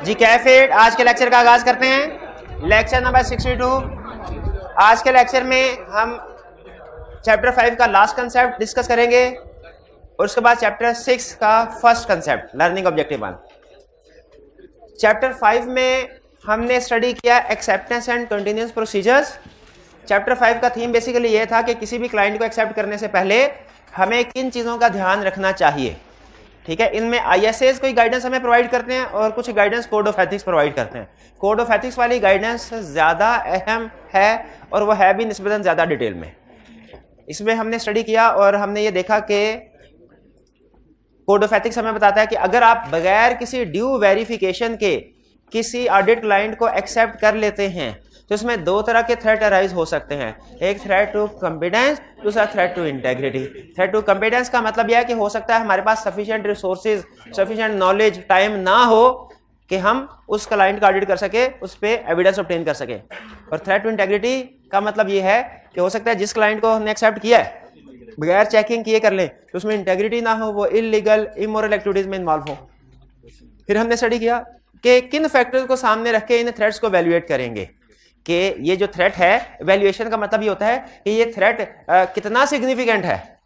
जी कैफेट आज के लेक्चर का आगाज करते हैं। Lecture number 62। आज के लेक्चर में हम चैप्टर 5 का लास्ट कंसेप्ट डिस्कस करेंगे और उसके बाद चैप्टर 6 का first concept learning objective 1। Chapter 5 में हमने स्टडी किया acceptance and continuous procedures. Chapter 5 का थीम बेसिकली ये था कि किसी भी क्लाइंट को एक्सेप्ट करने से पहले हमें किन चीज़ों का ध्यान रखना चाहिए। ठीक है, इनमें ISAs कोई गाइडेंस हमें प्रोवाइड करते हैं और कुछ guidance code of ethics provide करते हैं। कोड ऑफ एथिक्स वाली गाइडेंस ज़्यादा अहम है और वो है भी निस्बतन ज़्यादा डिटेल में। इसमें हमने स्टडी किया और हमने ये देखा कि कोड ऑफ एथिक्स हमें बताता है कि अगर आप बगैर किसी ड्यू वेरिफिकेशन के किसी ऑडिट क्लाइंट को एक्सेप्ट कर लेते हैं तो इसमें दो तरह के थ्रेट अराइज हो सकते हैं। एक थ्रेट टू कॉम्पिटेंस, दूसरा threat to integrity. Threat to competence का मतलब यह है कि हो सकता है हमारे पास sufficient resources, sufficient knowledge, time ना हो कि हम उस क्लाइंट का ऑडिट कर सके, उस पर एविडेंस ऑब्टेन कर सके। और थ्रेट टू इंटेग्रिटी का मतलब यह है कि हो सकता है जिस क्लाइंट को हमने एक्सेप्ट किया है बगैर चेकिंग किए कर लें तो उसमें इंटेग्रिटी ना हो, वो इलीगल इमोरल एक्टिविटीज में इन्वॉल्व हो। फिर हमने स्टडी किया कि किन फैक्टर्स को सामने रख के इन थ्रेट्स को वैल्यूएट करेंगे कि ये जो थ्रेट है, वैल्यूएशन का मतलब ये होता है कि ये थ्रेट कितना सिग्निफिकेंट है,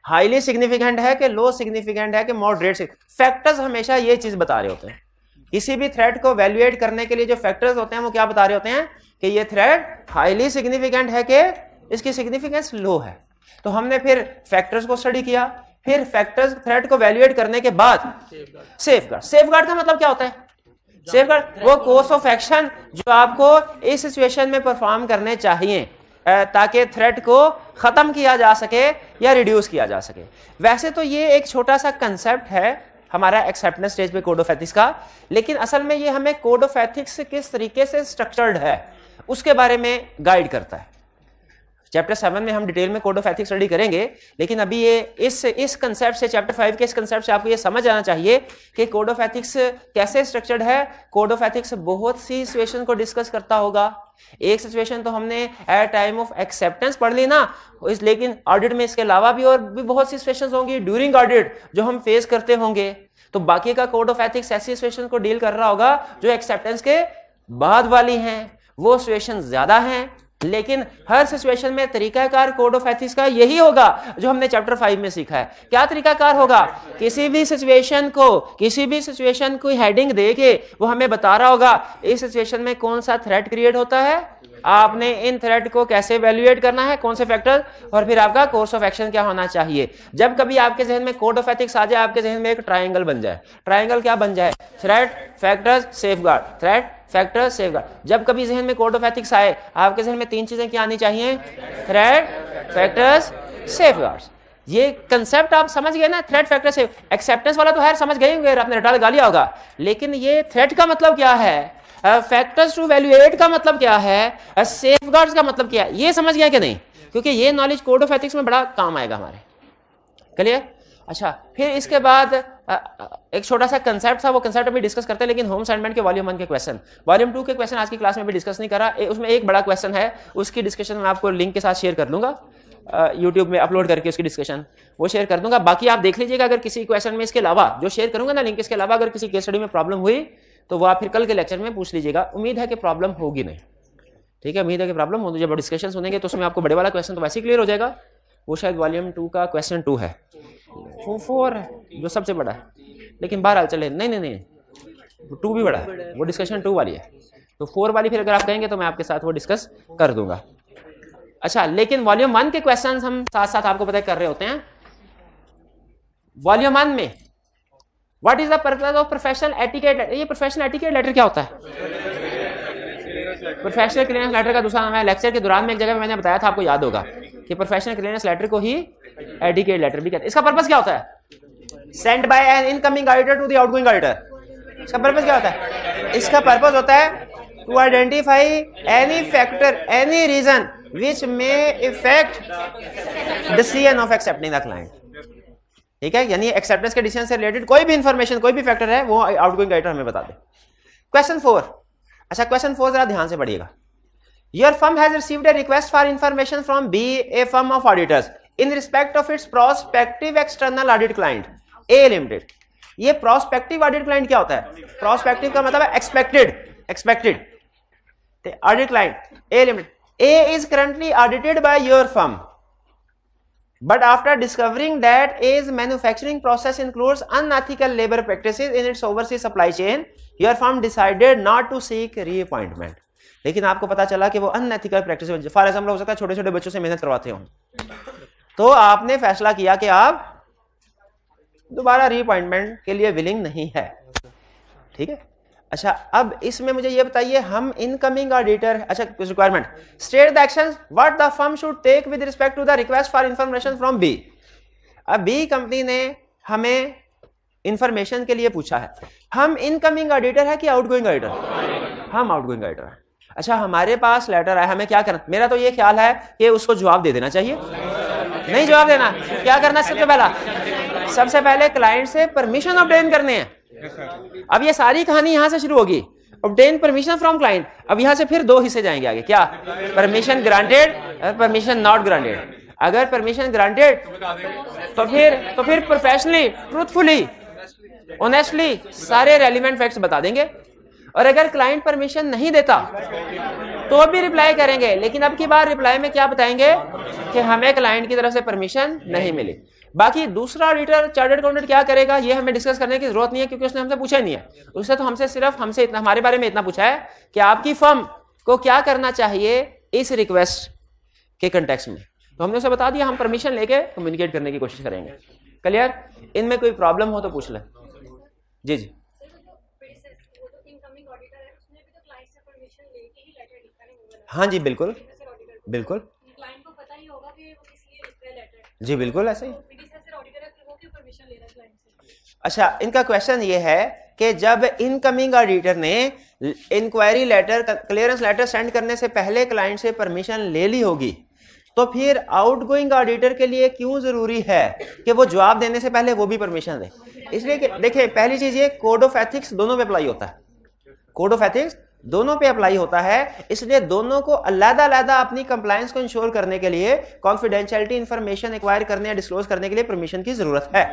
हाईली सिग्निफिकेंट है कि लो सिग्निफिकेंट है कि मॉडरेट। फैक्टर्स हमेशा ये चीज बता रहे होते हैं। किसी भी थ्रेट को वैल्यूएट करने के लिए जो फैक्टर्स होते हैं वो क्या बता रहे होते हैं कि ये थ्रेट हाईली सिग्निफिकेंट है कि इसकी सिग्निफिकेंस लो है। तो हमने फिर फैक्टर्स को स्टडी किया। फिर फैक्टर्स थ्रेट को वैल्यूएट करने के बाद सेफगार्ड। सेफगार्ड का मतलब क्या होता है? सेफगार्ड वो कोर्स ऑफ एक्शन जो आपको इस सिचुएशन में परफॉर्म करने चाहिए ताकि थ्रेट को खत्म किया जा सके या रिड्यूस किया जा सके। वैसे तो ये एक छोटा सा कंसेप्ट है हमारा एक्सेप्टेंस स्टेज पे कोड ऑफ एथिक्स का, लेकिन असल में ये हमें कोड ऑफ एथिक्स किस तरीके से स्ट्रक्चर्ड है उसके बारे में गाइड करता है। चैप्टर 7 में हम डिटेल में कोड ऑफ एथिक्स स्टडी करेंगे, लेकिन अभी ये इस कंसेप्ट से, चैप्टर 5 के इस कंसेप्ट से आपको ये समझ आना चाहिए कि कोड ऑफ एथिक्स कैसे स्ट्रक्चर्ड है। कोड ऑफ एथिक्स बहुत सी सिचुएशन को डिस्कस करता होगा। एक सिचुएशन तो हमने एट टाइम ऑफ एक्सेप्टेंस पढ़ ली ना, लेकिन ऑडिट में इसके अलावा भी और भी बहुत सी सिचुएशंस होंगी ड्यूरिंग ऑडिट जो हम फेस करते होंगे। तो बाकी का कोड ऑफ एथिक्स ऐसी सिचुएशन को डील कर रहा होगा जो एक्सेप्टेंस के बाद वाली हैं। वो सिचुएशन ज्यादा हैं, लेकिन हर सिचुएशन में तरीकाकार कोड ऑफ एथिक्स का यही होगा जो हमने चैप्टर 5 में सीखा है। क्या तरीकाकार होगा? किसी भी सिचुएशन को हेडिंग देके वो हमें बता रहा होगा इस सिचुएशन में कौन सा थ्रेट क्रिएट होता है, आपने इन थ्रेट को कैसे वैल्यूएट करना है, कौन से फैक्टर, और फिर आपका कोर्स ऑफ एक्शन क्या होना चाहिए। जब कभी आपके जहन में कोड ऑफ एथिक्स आ जाए, आपके जहन में एक ट्रायंगल बन जाए। ट्रायंगल क्या बन जाए? Threat, factors, safeguard. Threat, factor, safeguard. जब कभी जहन में कोड ऑफ एथिक्स आए, आपके जहन में तीन चीजें क्या आनी चाहिए? Threat, factors, safeguards. ये कंसेप्ट आप समझ गए ना? Threat, factor, safe. एक्सेप्टेंस वाला तो है समझ गए होंगे, आपने रटा लगा लिया होगा, लेकिन ये थ्रेट का मतलब क्या है, फैक्टर्स टू वैल्यूएट का मतलब क्या है, सेफगार्ड्स का मतलब क्या है, ये समझ गया कि नहीं? क्योंकि ये नॉलेज कोड ऑफ एथिक्स में बड़ा काम आएगा हमारे। क्लियर? अच्छा, फिर इसके बाद एक छोटा सा कंसेप्ट था, वो कंसेप्ट अभी डिस्कस करते हैं, लेकिन होम असाइनमेंट के वॉल्यूम 1 के क्वेश्चन, वॉल्यूम 2 के क्वेश्चन आज की क्लास में भी डिस्कस नहीं करा। उसमें एक बड़ा क्वेश्चन है, उसकी डिस्कशन मैं आपको लिंक के साथ शेयर कर दूंगा, यूट्यूब में अपलोड करके उसकी डिस्कशन वो शेयर कर दूंगा। बाकी आप देख लीजिएगा, अगर किसी क्वेश्चन में इसके अलावा जो शेयर करूंगा ना लिंक, इसके अलावा अगर किसी केस स्टडी में प्रॉब्लम हुई तो वो आप फिर कल के लेक्चर में पूछ लीजिएगा। उम्मीद है कि प्रॉब्लम होगी नहीं। ठीक है, उम्मीद है कि प्रॉब्लम हो। जब डिस्कशन सुनेंगे तो उसमें आपको बड़े वाला क्वेश्चन तो वैसे ही क्लियर हो जाएगा। वो शायद वॉल्यूम 2 का क्वेश्चन 2 है, 4 है जो सबसे बड़ा है, लेकिन बहरहाल चले, नहीं 2 भी बड़ा है, वो डिस्कशन 2 वाली है, तो 4 वाली फिर अगर आप कहेंगे तो मैं आपके साथ वो डिस्कस कर दूंगा। अच्छा, लेकिन वॉल्यूम 1 के क्वेश्चन हम साथ साथ आपको पता कर रहे होते हैं। वॉल्यूम 1 में what is the purpose of professional etiquette. ये प्रोफेशनल एटिकेट लेटर क्या होता है? प्रोफेशनल क्लियरेंस लेटर का दूसरा नाम है, लेक्चर के दौरान में एक जगह में मैंने बताया था, आपको याद होगा कि प्रोफेशनल क्लियरेंस लेटर को ही एटिकेट लेटर भी कहते हैं। इसका पर्पस क्या होता है? Sent by an incoming auditor to the outgoing auditor. इसका पर्पस क्या होता है? इसका पर्पस होता है to identify any factor, any reason which may effect decision of accepting the client. ठीक है, यानी एक्सेप्टेंस के डिसीजन से रिलेटेड कोई भी इंफॉर्मेशन, कोई भी फैक्टर है, वो आउटगोइंग ऑडिटर हमें बता दे। क्वेश्चन 4। अच्छा, क्वेश्चन 4 जरा ध्यान से पढ़िएगा। Your firm has received a request for information from B, a firm of auditors, in respect of its prospective external audit client A Limited. ये प्रोस्पेक्टिव ऑडिट क्लाइंट क्या होता है? प्रोस्पेक्टिव का मतलब है expected audit client. A limited, A is currently audited by your firm, but after discovering that A's manufacturing process includes unethical labor practices in its overseas supply chain, your firm decided not to seek reappointment. लेकिन आपको पता चला कि वो unethical practice, for example हो सकता है छोटे छोटे बच्चों से मेहनत करवाते हो, तो आपने फैसला किया कि आप दोबारा रीअपॉइंटमेंट के लिए विलिंग नहीं है। ठीक है, अच्छा अब इसमें मुझे ये बताइए, हम इनकमिंग ऑडिटर, अच्छा कुछ requirement, state the actions what the firm should take with respect to the request for information from B. अब बी कंपनी ने हमें इंफॉर्मेशन के लिए पूछा है, हम इनकमिंग ऑडिटर है कि आउटगोइंग ऑडिटर? हम आउटगोइंग ऑडिटर है। अच्छा हमारे पास लेटर आया, हमें क्या करना? मेरा तो ये ख्याल है कि उसको जवाब दे देना चाहिए, नहीं जवाब देना, क्या करना? सबसे पहले क्लाइंट से परमिशन ऑब्टेन करने हैं। अब ये सारी कहानी यहां से शुरू होगी, ऑब्टेन परमिशन फ्रॉम क्लाइंट। अब यहां से फिर दो हिस्से जाएंगे आगे, क्या? परमिशन ग्रांटेड और परमिशन नॉट ग्रांटेड। अगर परमिशन ग्रांटेड तो फिर प्रोफेशनली, ट्रूथफुली, ऑनेस्टली सारे रेलिवेंट फैक्ट्स बता देंगे, और अगर क्लाइंट परमिशन नहीं देता तो भी रिप्लाई करेंगे, लेकिन अब की बार रिप्लाई में क्या बताएंगे कि हमें क्लाइंट की तरफ से परमिशन नहीं मिली। बाकी दूसरा ऑडिटर चार्टर्ड अकाउंटेंट क्या करेगा ये हमें डिस्कस करने की जरूरत नहीं है, क्योंकि उसने हमसे पूछा नहीं है। उसने तो हमसे इतना, हमारे बारे में इतना पूछा है कि आपकी फर्म को क्या करना चाहिए इस रिक्वेस्ट के कंटेक्स्ट में, तो हमने उसे बता दिया, हम परमिशन लेके कम्युनिकेट करने की कोशिश करेंगे। क्लियर? इनमें कोई प्रॉब्लम हो तो पूछ ले। जी जी हाँ जी बिल्कुल बिल्कुल जी बिल्कुल ऐसे ही। अच्छा इनका क्वेश्चन ये है कि जब इनकमिंग ऑडिटर ने inquiry letter, clearance letter send करने से पहले क्लाइंट से परमिशन ले ली होगी, तो फिर आउटगोइंग ऑडिटर के लिए क्यों जरूरी है कि वो जवाब देने से पहले वो भी परमिशन दे? इसलिए कि देखिए पहली चीज ये कोड ऑफ एथिक्स दोनों पे अप्लाई होता है, कोड ऑफ एथिक्स दोनों पे अप्लाई होता है, इसलिए दोनों को अलग-अलग अपनी कंप्लायंस को इंश्योर करने के लिए कॉन्फिडेंशियलिटी इंफॉर्मेशन एक्वायर करने या डिस्क्लोज करने के लिए परमिशन की जरूरत है।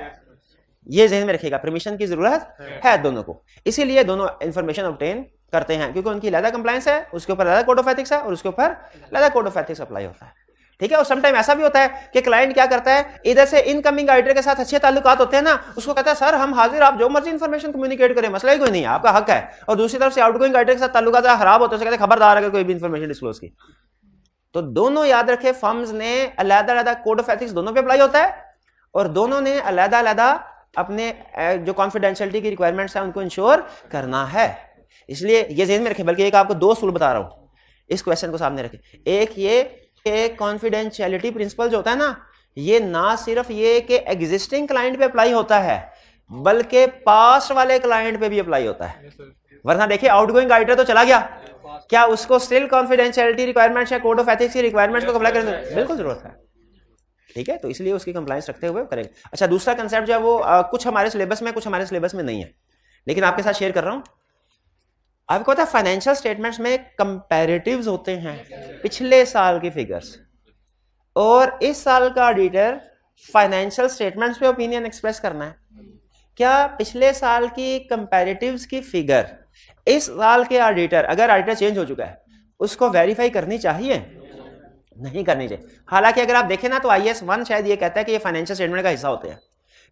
ये ध्यान में रखिएगा, परमिशन की जरूरत है दोनों को, इसीलिए दोनों इंफॉर्मेशन ऑब्टेन करते हैं, क्योंकि उनकी अलग कंप्लायंस है, उसके ऊपर अलग कोड ऑफ एथिक्स है और उसके ऊपर अलग कोड ऑफ एथिक्स अप्लाई होता है। ठीक है, और समटाइम ऐसा भी होता है कि क्लाइंट क्या करता है, इधर से इनकमिंग ऑडिटर के साथ अच्छे ताल्लुकात होते हैं ना, उसको कहता है सर हम हाजिर, आप जो मर्जी इंफॉर्मेशन कम्युनिकेट करें, मसला ही कोई नहीं है, आपका हक है। और दूसरी तरफ से आउटगोइंग ऑडिटर के साथ ताल्लुकात खराब होते हैं, कहते हैं खबरदार अगर कोई भी इंफॉर्मेशन डिस्क्लोज की। तो दोनों याद रखे, फर्म्स ने अलग-अलग कोड ऑफ एथिक्स दोनों पे अप्लाई होता है, और दोनों ने अलग-अलग अपने जो कॉन्फिडेंशियलिटी की रिक्वायरमेंट्स है उनको इंश्योर करना है। इसलिए ये ध्यान में रखें, बल्कि एक आपको दो असूल बता रहा हूं, इस क्वेश्चन को सामने रखें। एक ये कॉन्फिडेंशियलिटी प्रिंसिपल जो होता है ना, ये ना सिर्फ ये कि एग्जिस्टिंग क्लाइंट पे अप्लाई होता है, बल्कि पास्ट वाले क्लाइंट पे भी अप्लाई होता है। वरना देखिए आउटगोइंग ऑडिटर तो चला गया, क्या उसको स्टिल कॉन्फिडेंशियलिटी रिक्वायरमेंट्स या कोड ऑफ एथिक्स की रिक्वायरमेंट्स को अप्लाई करने की बिल्कुल जरूरत है। ठीक है, तो इसलिए उसकी कंप्लायंस रखते हुए करेंगे। अच्छा दूसरा कंसेप्ट जो है वो कुछ हमारे सिलेबस में, कुछ हमारे सिलेबस में नहीं है, लेकिन आपके साथ शेयर कर रहा हूं। आपको पता है फाइनेंशियल स्टेटमेंट्स में कंपैरेटिव्स होते हैं, पिछले साल की फिगर्स, और इस साल का ऑडिटर फाइनेंशियल स्टेटमेंट्स पे ओपिनियन एक्सप्रेस करना है। क्या पिछले साल की कंपैरेटिव्स की फिगर इस साल के ऑडिटर, अगर ऑडिटर चेंज हो चुका है, उसको वेरीफाई करनी चाहिए? नहीं करनी चाहिए। हालांकि अगर आप देखें ना तो IAS 1 शायद ये कहता है कि ये फाइनेंशियल स्टेटमेंट का हिस्सा होते हैं,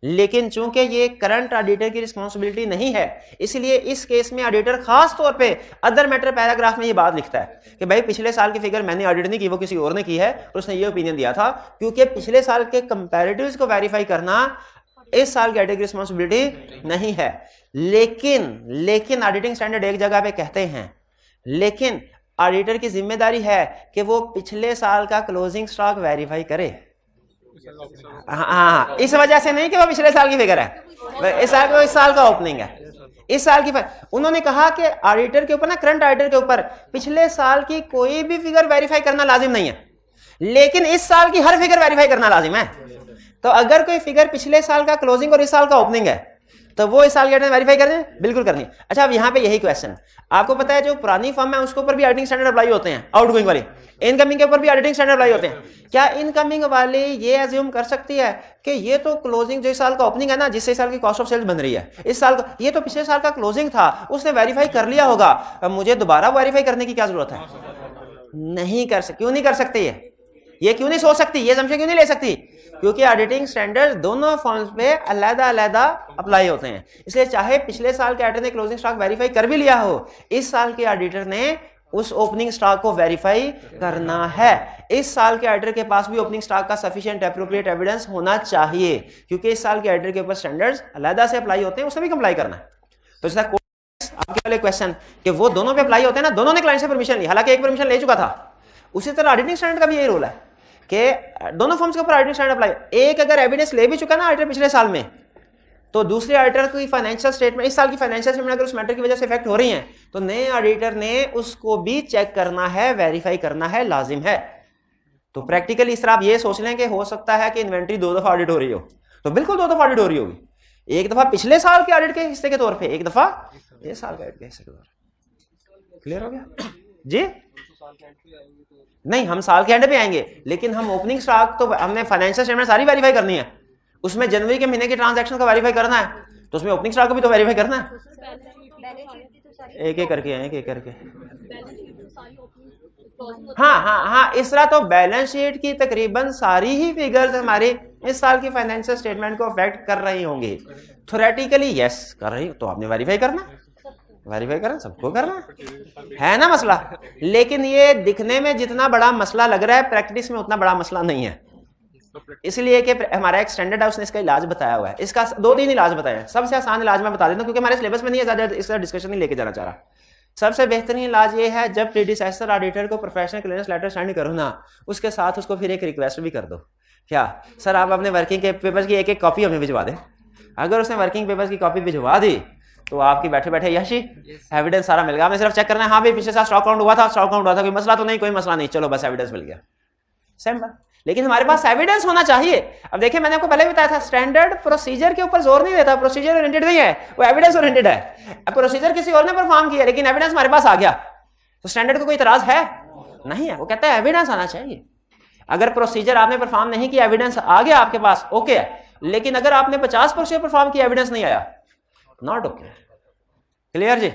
लेकिन चूंकि ये करंट ऑडिटर की रिस्पांसिबिलिटी नहीं है, इसलिए इस केस में ऑडिटर खास तौर पे अदर मैटर पैराग्राफ में ये बात लिखता है कि भाई पिछले साल की फिगर मैंने ऑडिट नहीं की, वो किसी और ने की है, और उसने ये ओपिनियन दिया था, क्योंकि पिछले साल के कंपैरेटिव्स को वेरीफाई करना इस साल की ऑडिटर की रिस्पांसिबिलिटी नहीं है। लेकिन ऑडिटिंग स्टैंडर्ड एक जगह पे कहते हैं, लेकिन ऑडिटर की जिम्मेदारी है कि वो पिछले साल का क्लोजिंग स्टॉक वेरीफाई करे। हाँ, इस वजह से नहीं कि वो पिछले साल की फिगर है, इस साल का ओपनिंग है, इस साल की। उन्होंने कहा कि ऑडिटर के ऊपर ना, करंट ऑडिटर के ऊपर पिछले साल की कोई भी फिगर वेरीफाई करना लाजिम नहीं है, लेकिन इस साल की हर फिगर वेरीफाई करना लाजिम है। तो अगर कोई फिगर पिछले साल का क्लोजिंग और इस साल का ओपनिंग है, तो वो इस साल के वेरीफाई करनी है, बिल्कुल करनी है। अच्छा अब यहाँ पे यही क्वेश्चन, आपको पता है जो पुरानी फर्म है उसके ऊपर भी ऑडिटिंग स्टैंडर्ड अप्लाई होते हैं, आउटगोइंग वाली, इनकमिंग के ऊपर भी ऑडिटिंग स्टैंडर्ड अप्लाई होते हैं। क्या इनकमिंग वाले ये एज्यूम कर सकती है कि ये तो क्लोजिंग, जो इस साल का ओपनिंग है ना, जिस साल की कॉस्ट ऑफ सेल्स बन रही है इस साल का, ये तो पिछले साल का क्लोजिंग था, उसने वेरीफाई कर लिया होगा, अब मुझे दोबारा वेरीफाई करने की क्या जरूरत है? नहीं कर सकती। क्यों नहीं कर सकती? ये क्यों नहीं सोच सकती, ये assumption क्यों नहीं ले सकती? क्योंकि ऑडिटिंग स्टैंडर्ड दोनों फर्म्स पे अलग-अलग अप्लाई होते हैं। इसलिए चाहे पिछले साल के ऑडिटर ने क्लोजिंग स्टॉक वेरीफाई कर भी लिया हो, इस साल के ऑडिटर ने उस ओपनिंग स्टॉक को वेरीफाई करना है। इस साल के ऑडिटर के पास भी ओपनिंग स्टॉक का सफिशिएंट एप्रोप्रिएट एविडेंस होना चाहिए, क्योंकि इस साल के ऑडिटर के ऊपर स्टैंडर्ड्स अलग से अप्लाई होते हैं, उससे भी कंप्लाई करना है। तो इसका आपके वाले क्वेश्चन कि वो दोनों पे अप्लाई होते हैं ना, दोनों ने क्लाइंट से परमिशन ली, हालांकि एक परमिशन ले चुका था। उसी तरह ऑडिटिंग स्टैंडर्ड का भी यही रूल है कि दोनों फर्म्स के ऊपर ऑडिटिंग स्टैंडर्ड अप्लाई। एक अगर एविडेंस ले भी चुका ना ऑडिटर पिछले साल में, तो दूसरे ऑडिटर की फाइनेंशियल स्टेटमेंट, इस साल की फाइनेंशियल स्टेटमेंट अगर उस मैटर की वजह से इफेक्ट हो रही है, तो नए ऑडिटर ने उसको भी चेक करना है, वेरीफाई करना है, लाजिम है। तो प्रैक्टिकली इस तरह आप ये सोच लें कि हो सकता है कि इन्वेंट्री 2 दफा ऑडिट हो रही हो, तो बिल्कुल 2 दफा ऑडिट हो रही होगी। एक दफा पिछले साल के ऑडिट के हिस्से के तौर पे, एक दफा ये साल के ऑडिट के हिस्से के तौर पे। क्लियर हो गया जी? नहीं, हम साल के एंड पे आएंगे, लेकिन हम ओपनिंग स्टॉक तो हमने फाइनेंशियल स्टेटमेंट सारी वेरीफाई करनी है, उसमें जनवरी के महीने के ट्रांजैक्शन का वेरीफाई करना है, तो उसमें ओपनिंग स्टॉक को भी तो वेरीफाई करना है। एक एक करके हैं, एक एक करके। हाँ, इस तरह तो बैलेंस शीट की तकरीबन सारी ही फिगर्स हमारी इस साल की फाइनेंशियल स्टेटमेंट को अफेक्ट कर रही होंगी। थ्योरेटिकली यस कर रही, तो आपने वेरीफाई करना, वेरीफाई करना, सबको करना है ना मसला। लेकिन ये दिखने में जितना बड़ा मसला लग रहा है, प्रैक्टिस में उतना बड़ा मसला नहीं है। इसलिए कि हमारा एक स्टैंडर्ड है, उसने इसका इलाज बताया हुआ है। इसका 2-3 इलाज बताए हैं। सबसे आसान इलाज मैं बता देता हूं, क्योंकि हमारे सिलेबस में नहीं है, ज्यादा इसका डिस्कशन नहीं लेके जाना चाह रहा। सबसे बेहतरीन इलाज ये है, जब प्रीडिसेसर ऑडिटर को प्रोफेशनल क्लियरेंस लेटर सेंड करो ना, उसके साथ उसको फिर एक रिक्वेस्ट भी कर दो, क्या सर आप अपने वर्किंग के पेपर्स की एक कॉपी हमें भिजवा दें। अगर उसने वर्किंग पेपर्स की कॉपी भिजवा दी, तो आपकी बैठे बैठे यशी एविडेंस सारा मिल गया। हमें सिर्फ चेक करना है, हाँ भाई पिछले साल स्टॉक काउंट हुआ था, स्टॉक काउंट हुआ था, कोई मसला तो नहीं, कोई मसला नहीं, चलो बस एविडेंस मिल गया, सिंपल। लेकिन हमारे पास एविडेंस होना चाहिए। अब देखिए, मैंने आपको पहले बताया था, स्टैंडर्ड प्रोसीजर के ऊपर जोर नहीं देता, प्रोसीजर ओरिएंटेड नहीं है, वो एविडेंस ओरिएंटेड है। अब प्रोसीजर किसी और ने परफॉर्म किया, लेकिन एविडेंस हमारे पास आ गया, तो स्टैंडर्ड को कोई इतराज है नहीं है, वो कहता है एविडेंस आना चाहिए। अगर प्रोसीजर आपने परफॉर्म नहीं किया, एविडेंस आ गया आपके पास, ओके है। लेकिन अगर आपने 50% परफॉर्म किया, एविडेंस नहीं आया, नॉट ओके। क्लियर जी?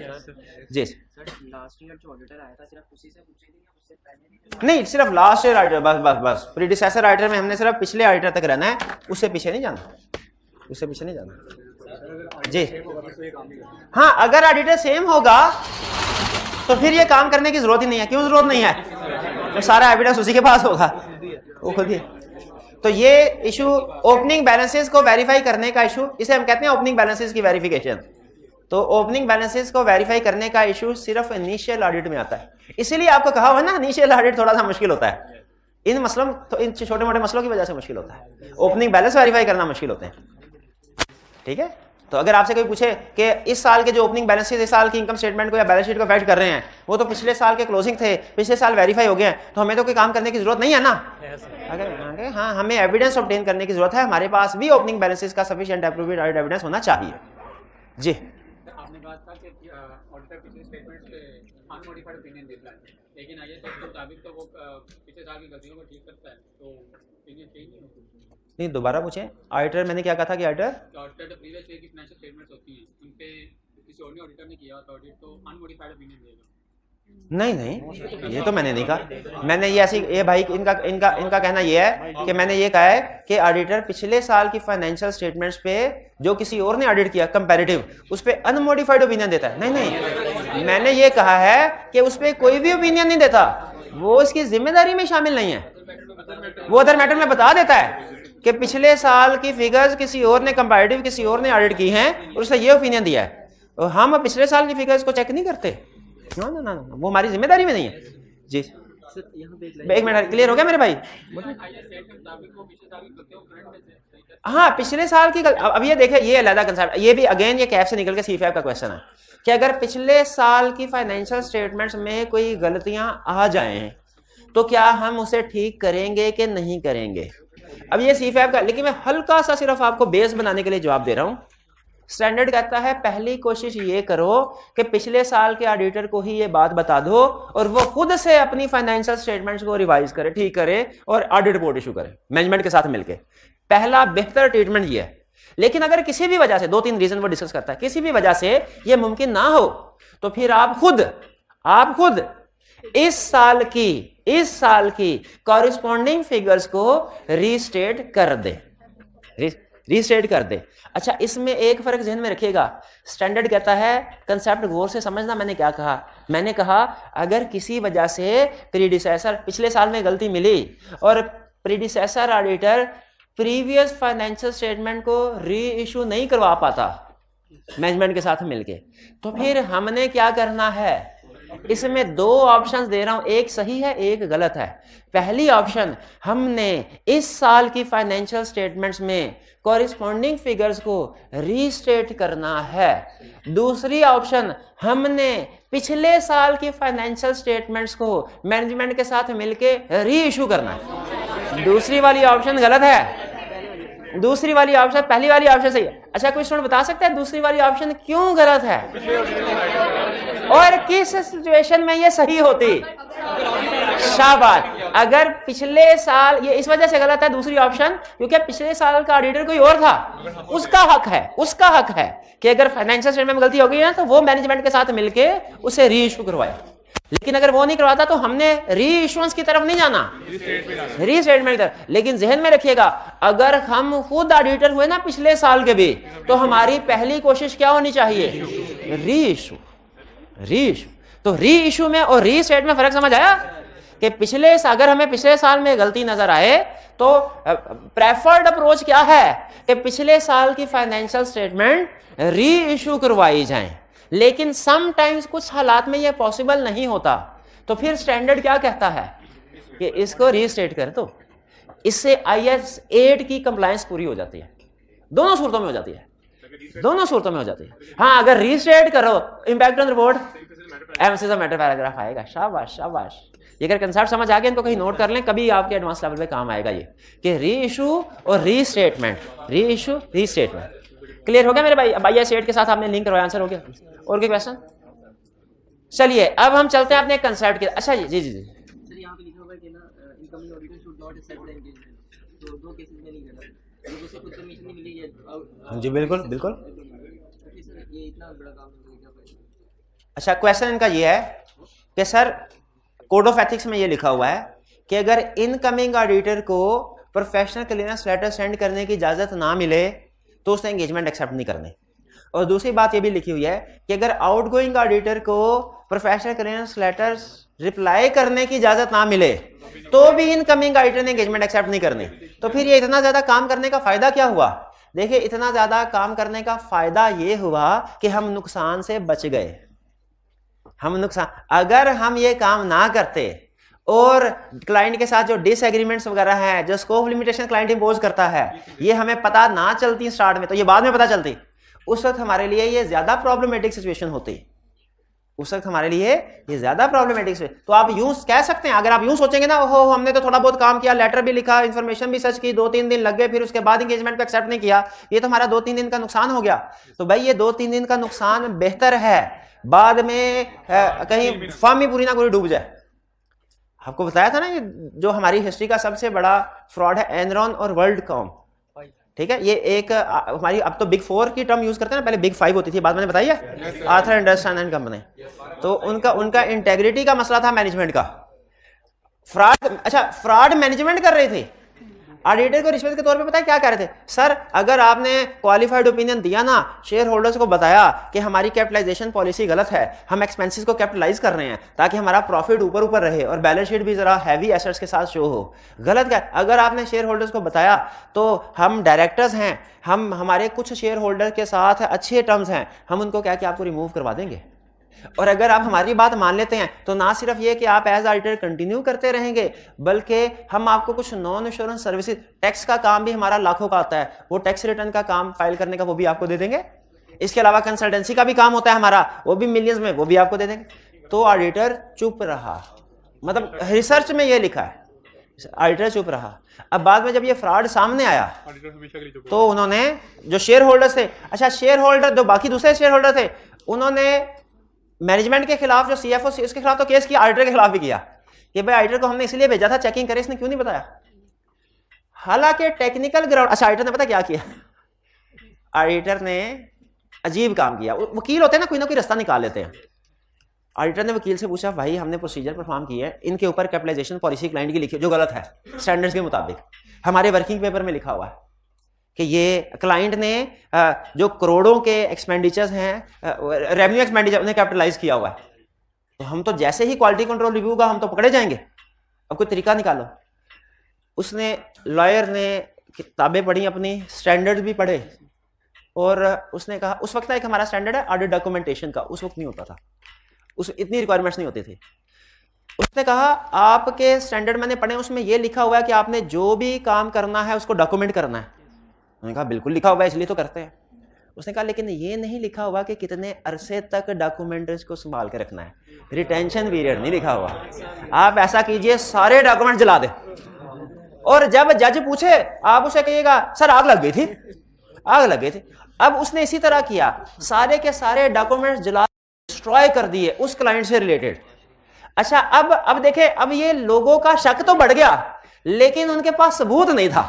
जी लास्ट ईयर जो ऑडिटर आया था, सिर्फ उसी से पूछी थी या उससे पहले नहीं, सिर्फ लास्ट ईयर ऑडिटर, बस प्रीडिसेसर ऑडिटर में हमने सिर्फ पिछले ऑडिटर तक रहना है, उससे पीछे नहीं जाना, उससे पीछे नहीं जाना जी। हाँ, अगर ऑडिटर सेम होगा तो फिर ये काम करने की जरूरत ही नहीं है। क्यों जरूरत नहीं है? तो सारा एविडेंस उसी के पास होगा, वो खुद ही। तो ये इशू ओपनिंग बैलेंसेस को वेरीफाई करने का इशू, इसे हम कहते हैं ओपनिंग बैलेंसेस की वेरिफिकेशन। तो ओपनिंग बैलेंसेस को वेरीफाई करने का इशू सिर्फ इनिशियल ऑडिट में आता है। इसीलिए आपको कहा हुआ ना, इनिशियल ऑडिट थोड़ा सा मुश्किल होता है, इन मसलों, तो इन छोटे मोटे मसलों की वजह से मुश्किल होता है, ओपनिंग बैलेंस वेरीफाई करना मुश्किल होते हैं। ठीक है, तो अगर आपसे कोई पूछे कि इस साल के जो ओपनिंग बैलेंसेस इस साल की इनकम स्टेटमेंट को या बैलेंस शीट को अफेक्ट कर रहे हैं, वो तो पिछले साल के क्लोजिंग थे, पिछले साल वेरीफाई हो गए, तो हमें तो कोई काम करने की जरूरत नहीं है ना। अगर हाँ, हमें एविडेंस ऑब्टेन करने की जरूरत है, हमारे पास भी ओपनिंग बैलेंसेस का सफिशिएंट एप्रोप्रिएट ऑडिट एविडेंस होना चाहिए जी। आपने बात था कि ऑडिटर पिछले स्टेटमेंट पे अनमोडिफाइड ओपिनियन देता है, लेकिन आईएएस के मुताबिक तो वो पिछले साल की गलतियों को ठीक करता है, तो ओपिनियन चेंज नहीं होती। नहीं, दोबारा पूछें। ऑडिटर, मैंने क्या कहा था कि ऑडिटर जो प्रीवियस ईयर की फाइनेंशियल स्टेटमेंट्स होती हैं, उन पे किसी और ने ऑडिटर ने किया तो ऑडिट तो अनमोडिफाइड ओपिनियन देगा। नहीं, ये तो मैंने नहीं कहा। मैंने ये ऐसी, ये भाई इनका कहना ये है कि मैंने ये कहा है कि ऑडिटर पिछले साल की फाइनेंशियल स्टेटमेंट्स पे जो किसी और ने ऑडिट किया कंपैरेटिव, उस पे अनमोडिफाइड ओपिनियन देता है। नहीं, मैंने ये कहा है कि उस पे कोई भी ओपिनियन नहीं देता, वो इसकी जिम्मेदारी में शामिल नहीं है। वो अदर मैटर में बता देता है कि पिछले साल की फिगर्स किसी और ने कंपैरेटिव किसी और ने ऑडिट की हैं और उसने ये ओपिनियन दिया है, और हम पिछले साल की फिगर्स को चेक नहीं करते। ना, वो हमारी जिम्मेदारी में नहीं है जी। एक मिनट, क्लियर हो गया मेरे भाई? हाँ, पिछले साल की अब ये देखे, ये अलग कंसेप्ट, ये भी अगेन ये कैफ से निकल के C5 का क्वेश्चन है कि अगर पिछले साल की फाइनेंशियल स्टेटमेंट्स में कोई गलतियां आ जाएं तो क्या हम उसे ठीक करेंगे कि नहीं करेंगे। अब ये C5 का, लेकिन मैं हल्का सा सिर्फ आपको बेस बनाने के लिए जवाब दे रहा हूं स्टैंडर्ड कहता है पहली कोशिश ये करो कि पिछले साल के ऑडिटर को ही ये बात बता दो और वो खुद से अपनी फाइनेंशियल स्टेटमेंट्स को रिवाइज करे, ठीक करे और ऑडिट रिपोर्ट इशू करे मैनेजमेंट के साथ मिलकर। पहला बेहतर ट्रीटमेंट ये है। लेकिन अगर किसी भी वजह से, 2-3 रीजन वो डिस्कस करता है, किसी भी वजह से ये मुमकिन ना हो तो फिर आप खुद इस साल की कॉरिस्पॉन्डिंग फिगर्स को रीस्टेट कर दे। अच्छा, इसमें एक फर्क ध्यान में रखिएगा। स्टैंडर्ड कहता है, कंसेप्ट गौर से समझना मैंने क्या कहा। मैंने कहा अगर किसी वजह से प्रीडिसेसर, पिछले साल में गलती मिली और predecessor auditor previous financial statement को री इशू नहीं करवा पाता मैनेजमेंट के साथ मिलके, तो फिर हमने क्या करना है। इसमें 2 ऑप्शंस दे रहा हूं, एक सही है एक गलत है। पहली ऑप्शन, हमने इस साल की फाइनेंशियल स्टेटमेंट्स में कॉरिस्पॉन्डिंग फिगर्स को रीस्टेट करना है। दूसरी ऑप्शन, हमने पिछले साल की फाइनेंशियल स्टेटमेंट्स को मैनेजमेंट के साथ मिलके री इशू करना है। दूसरी वाली ऑप्शन गलत है, दूसरी वाली ऑप्शन, पहली वाली ऑप्शन सही है। अच्छा, कोई स्टूडेंट बता सकता है दूसरी वाली ऑप्शन क्यों गलत है और किस सिचुएशन में ये सही होती? शाबाश। अगर पिछले साल, ये इस वजह से गलत है दूसरी ऑप्शन क्योंकि पिछले साल का ऑडिटर कोई और था, उसका हक है कि अगर फाइनेंशियल स्टेटमेंट में गलती हो गई है तो वो मैनेजमेंट के साथ मिलके उसे री इशू करवाए। लेकिन अगर वो नहीं करवाता तो हमने री इशुएंस की तरफ नहीं जाना, रीस्टेटमेंट की तरफ। लेकिन जहन में रखिएगा, अगर हम खुद ऑडिटर हुए ना पिछले साल के भी, तो हमारी पहली कोशिश क्या होनी चाहिए? री इशू। तो री इशू में और रीस्टेट में फर्क समझ आया कि अगर हमें पिछले साल में गलती नजर आए तो प्रेफर्ड अप्रोच क्या है कि पिछले साल की फाइनेंशियल स्टेटमेंट री इशू करवाई जाए। लेकिन समटाइम्स कुछ हालात में यह पॉसिबल नहीं होता, तो फिर स्टैंडर्ड क्या कहता है कि इसको रीस्टेट कर दो। इससे IAS 8 की कंप्लायंस पूरी हो जाती है। दोनों सूरतों में हो जाती है। हाँ, अगर रीस्टेट करो, impact on report emphasis of matter paragraph आएगा। शाबाश। ये अगर कंसेप्ट समझ आ गया, इनको कहीं नोट कर लें, कभी आपके एडवांस लेवल पे काम आएगा ये कि री इशू और रीस्टेटमेंट। क्लियर हो गया मेरे भाई? अब IAS 8 के साथ आपने लिंक करवाया, आंसर हो गया। और कोई क्वेश्चन? चलिए अब हम चलते हैं अपने कंसेप्ट के। अच्छा जी सर, यहाँ पे लिखा हुआ है कि ना incoming auditor should not accept the engagement, तो 2 केसेस में नहीं करना, लोगों से कुछ परमिशन नहीं मिली है। हाँ जी, बिल्कुल। सर, ये इतना बड़ा काम है, क्या फायदा? अच्छा, क्वेश्चन इनका ये है कि सर कोड ऑफ एथिक्स में ये लिखा हुआ है कि अगर इनकमिंग ऑडिटर को प्रोफेशनल क्लियरेंस लेटर सेंड करने की इजाजत ना मिले तो उसने एंगेजमेंट एक्सेप्ट नहीं करनी। और दूसरी बात ये भी लिखी हुई है कि अगर आउटगोइंग ऑडिटर को प्रोफेशनल क्लियरेंस लेटर रिप्लाई करने की इजाजत ना मिले तो भी इनकमिंग ऑडिटर ने एंगेजमेंट एक्सेप्ट नहीं करनी। तो फिर ये इतना ज्यादा काम करने का फायदा क्या हुआ? देखिए, इतना ज्यादा काम करने का फायदा ये हुआ कि हम नुकसान से बच गए। अगर हम ये काम ना करते और क्लाइंट के साथ जो डिसएग्रीमेंट्स वगैरह हैं, जो स्कोप लिमिटेशन क्लाइंट इंपोज करता है, ये हमें पता ना चलती स्टार्ट में, तो ये बाद में पता चलती, उस वक्त हमारे लिए ये ज्यादा प्रॉब्लमेटिक सिचुएशन होती। तो आप यूं कह सकते हैं, अगर आप यूं सोचेंगे ना, ओहो हमने तो थोड़ा बहुत काम किया, लेटर भी लिखा, इन्फॉर्मेशन भी सर्च की, 2-3 दिन लग गए, फिर उसके बाद एंगेजमेंट को एक्सेप्ट नहीं किया, ये तो हमारा 2-3 दिन का नुकसान हो गया। तो भाई ये 2-3 दिन का नुकसान बेहतर है बाद में कहीं फर्म ही पूरी ना पूरी डूब जाए। आपको बताया था ना, ये जो हमारी हिस्ट्री का सबसे बड़ा फ्रॉड है एनरॉन और वर्ल्डकॉम। ठीक है, ये एक हमारी, अब तो बिग 4 की टर्म यूज करते हैं ना, पहले बिग 5 होती थी, बाद में बताइए आर्थर एंडरसन एंड कंपनी। तो उनका इंटेग्रिटी का मसला था मैनेजमेंट का। फ्रॉड मैनेजमेंट कर रहे थे, ऑडिटर को रिश्वत के तौर पे पता है क्या कह रहे थे? सर, अगर आपने क्वालिफाइड ओपिनियन दिया ना, शेयर होल्डर्स को बताया कि हमारी कैपिटलाइजेशन पॉलिसी गलत है, हम एक्सपेंसेस को कैपिटलाइज कर रहे हैं ताकि हमारा प्रॉफिट ऊपर रहे और बैलेंस शीट भी जरा हैवी एसेट्स के साथ शो हो, गलत क्या? अगर आपने शेयर होल्डर्स को बताया तो हम डायरेक्टर्स हैं, हमारे कुछ शेयर होल्डर के साथ अच्छे टर्म्स हैं, हम उनको क्या कि आपको रिमूव करवा देंगे। और अगर आप हमारी बात मान लेते हैं तो ना सिर्फ ये कि आप एज ऑडिटर कंटिन्यू करते रहेंगे, बल्कि हम आपको कुछ नॉन इंश्योरेंस सर्विसेज, टैक्स का काम भी हमारा लाखों का आता है, वो टैक्स रिटर्न का काम फाइल करने का वो भी आपको दे देंगे। इसके अलावा कंसल्टेंसी का भी काम होता है हमारा, वो भी मिलियंस में, वो भी आपको दे देंगे। तो ऑडिटर चुप रहा। मतलब रिसर्च में ये लिखा है ऑडिटर चुप रहा। अब बाद में जब ये फ्रॉड सामने आया ऑडिटर हमेशा के लिए चुप तो उन्होंने जो शेयर होल्डर्स थे, अच्छा शेयर होल्डर जो बाकी दूसरे शेयर होल्डर थे, उन्होंने मैनेजमेंट के खिलाफ, जो सीएफओ इसके खिलाफ तो केस किया, ऑडिटर के खिलाफ भी किया कि भाई ऑडिटर को हमने इसलिए भेजा था चेकिंग करे, इसने क्यों नहीं बताया। हालांकि टेक्निकल ग्राउंड, अच्छा ऑडिटर ने पता क्या किया, ऑडिटर ने अजीब काम किया। वकील होते हैं ना कोई रास्ता निकाल लेते हैं। ऑडिटर ने वकील से पूछा भाई हमने प्रोसीजर परफॉर्म किया है, इनके ऊपर कैपिटलाइजेशन पॉलिसी क्लाइंट की लिखी जो गलत है स्टैंडर्ड्स के मुताबिक, हमारे वर्किंग पेपर में लिखा हुआ है कि ये क्लाइंट ने जो करोड़ों के एक्सपेंडिचर्स हैं, रेवेन्यू एक्सपेंडिचर उन्हें कैपिटलाइज किया हुआ है, तो हम तो जैसे ही क्वालिटी कंट्रोल रिव्यू का हम तो पकड़े जाएंगे, अब कोई तरीका निकालो। उसने लॉयर ने किताबें पढ़ी अपनी, स्टैंडर्ड भी पढ़े, और उसने कहा उस वक्त एक हमारा स्टैंडर्ड है ऑडिट डॉक्यूमेंटेशन का, उस वक्त नहीं होता था, उस इतनी रिक्वायरमेंट्स नहीं होती थी। उसने कहा आपके स्टैंडर्ड मैंने पढ़े, उसमें यह लिखा हुआ है कि आपने जो भी काम करना है उसको डॉक्यूमेंट करना है। मैंने कहा बिल्कुल लिखा हुआ है इसलिए तो करते हैं। उसने कहा लेकिन ये नहीं लिखा हुआ कि कितने अरसे तक डॉक्यूमेंट्स को संभाल के रखना है, रिटेंशन पीरियड नहीं लिखा हुआ। आप ऐसा कीजिए सारे डॉक्यूमेंट जला दे, और जब जज पूछे आप उसे कहिएगा सर आग लग गई थी, आग लग गई थी। अब उसने इसी तरह किया, सारे के सारे डॉक्यूमेंट्स जला डिस्ट्रॉय कर दिए उस क्लाइंट से रिलेटेड। अच्छा अब देखें, अब ये लोगों का शक तो बढ़ गया, लेकिन उनके पास सबूत नहीं था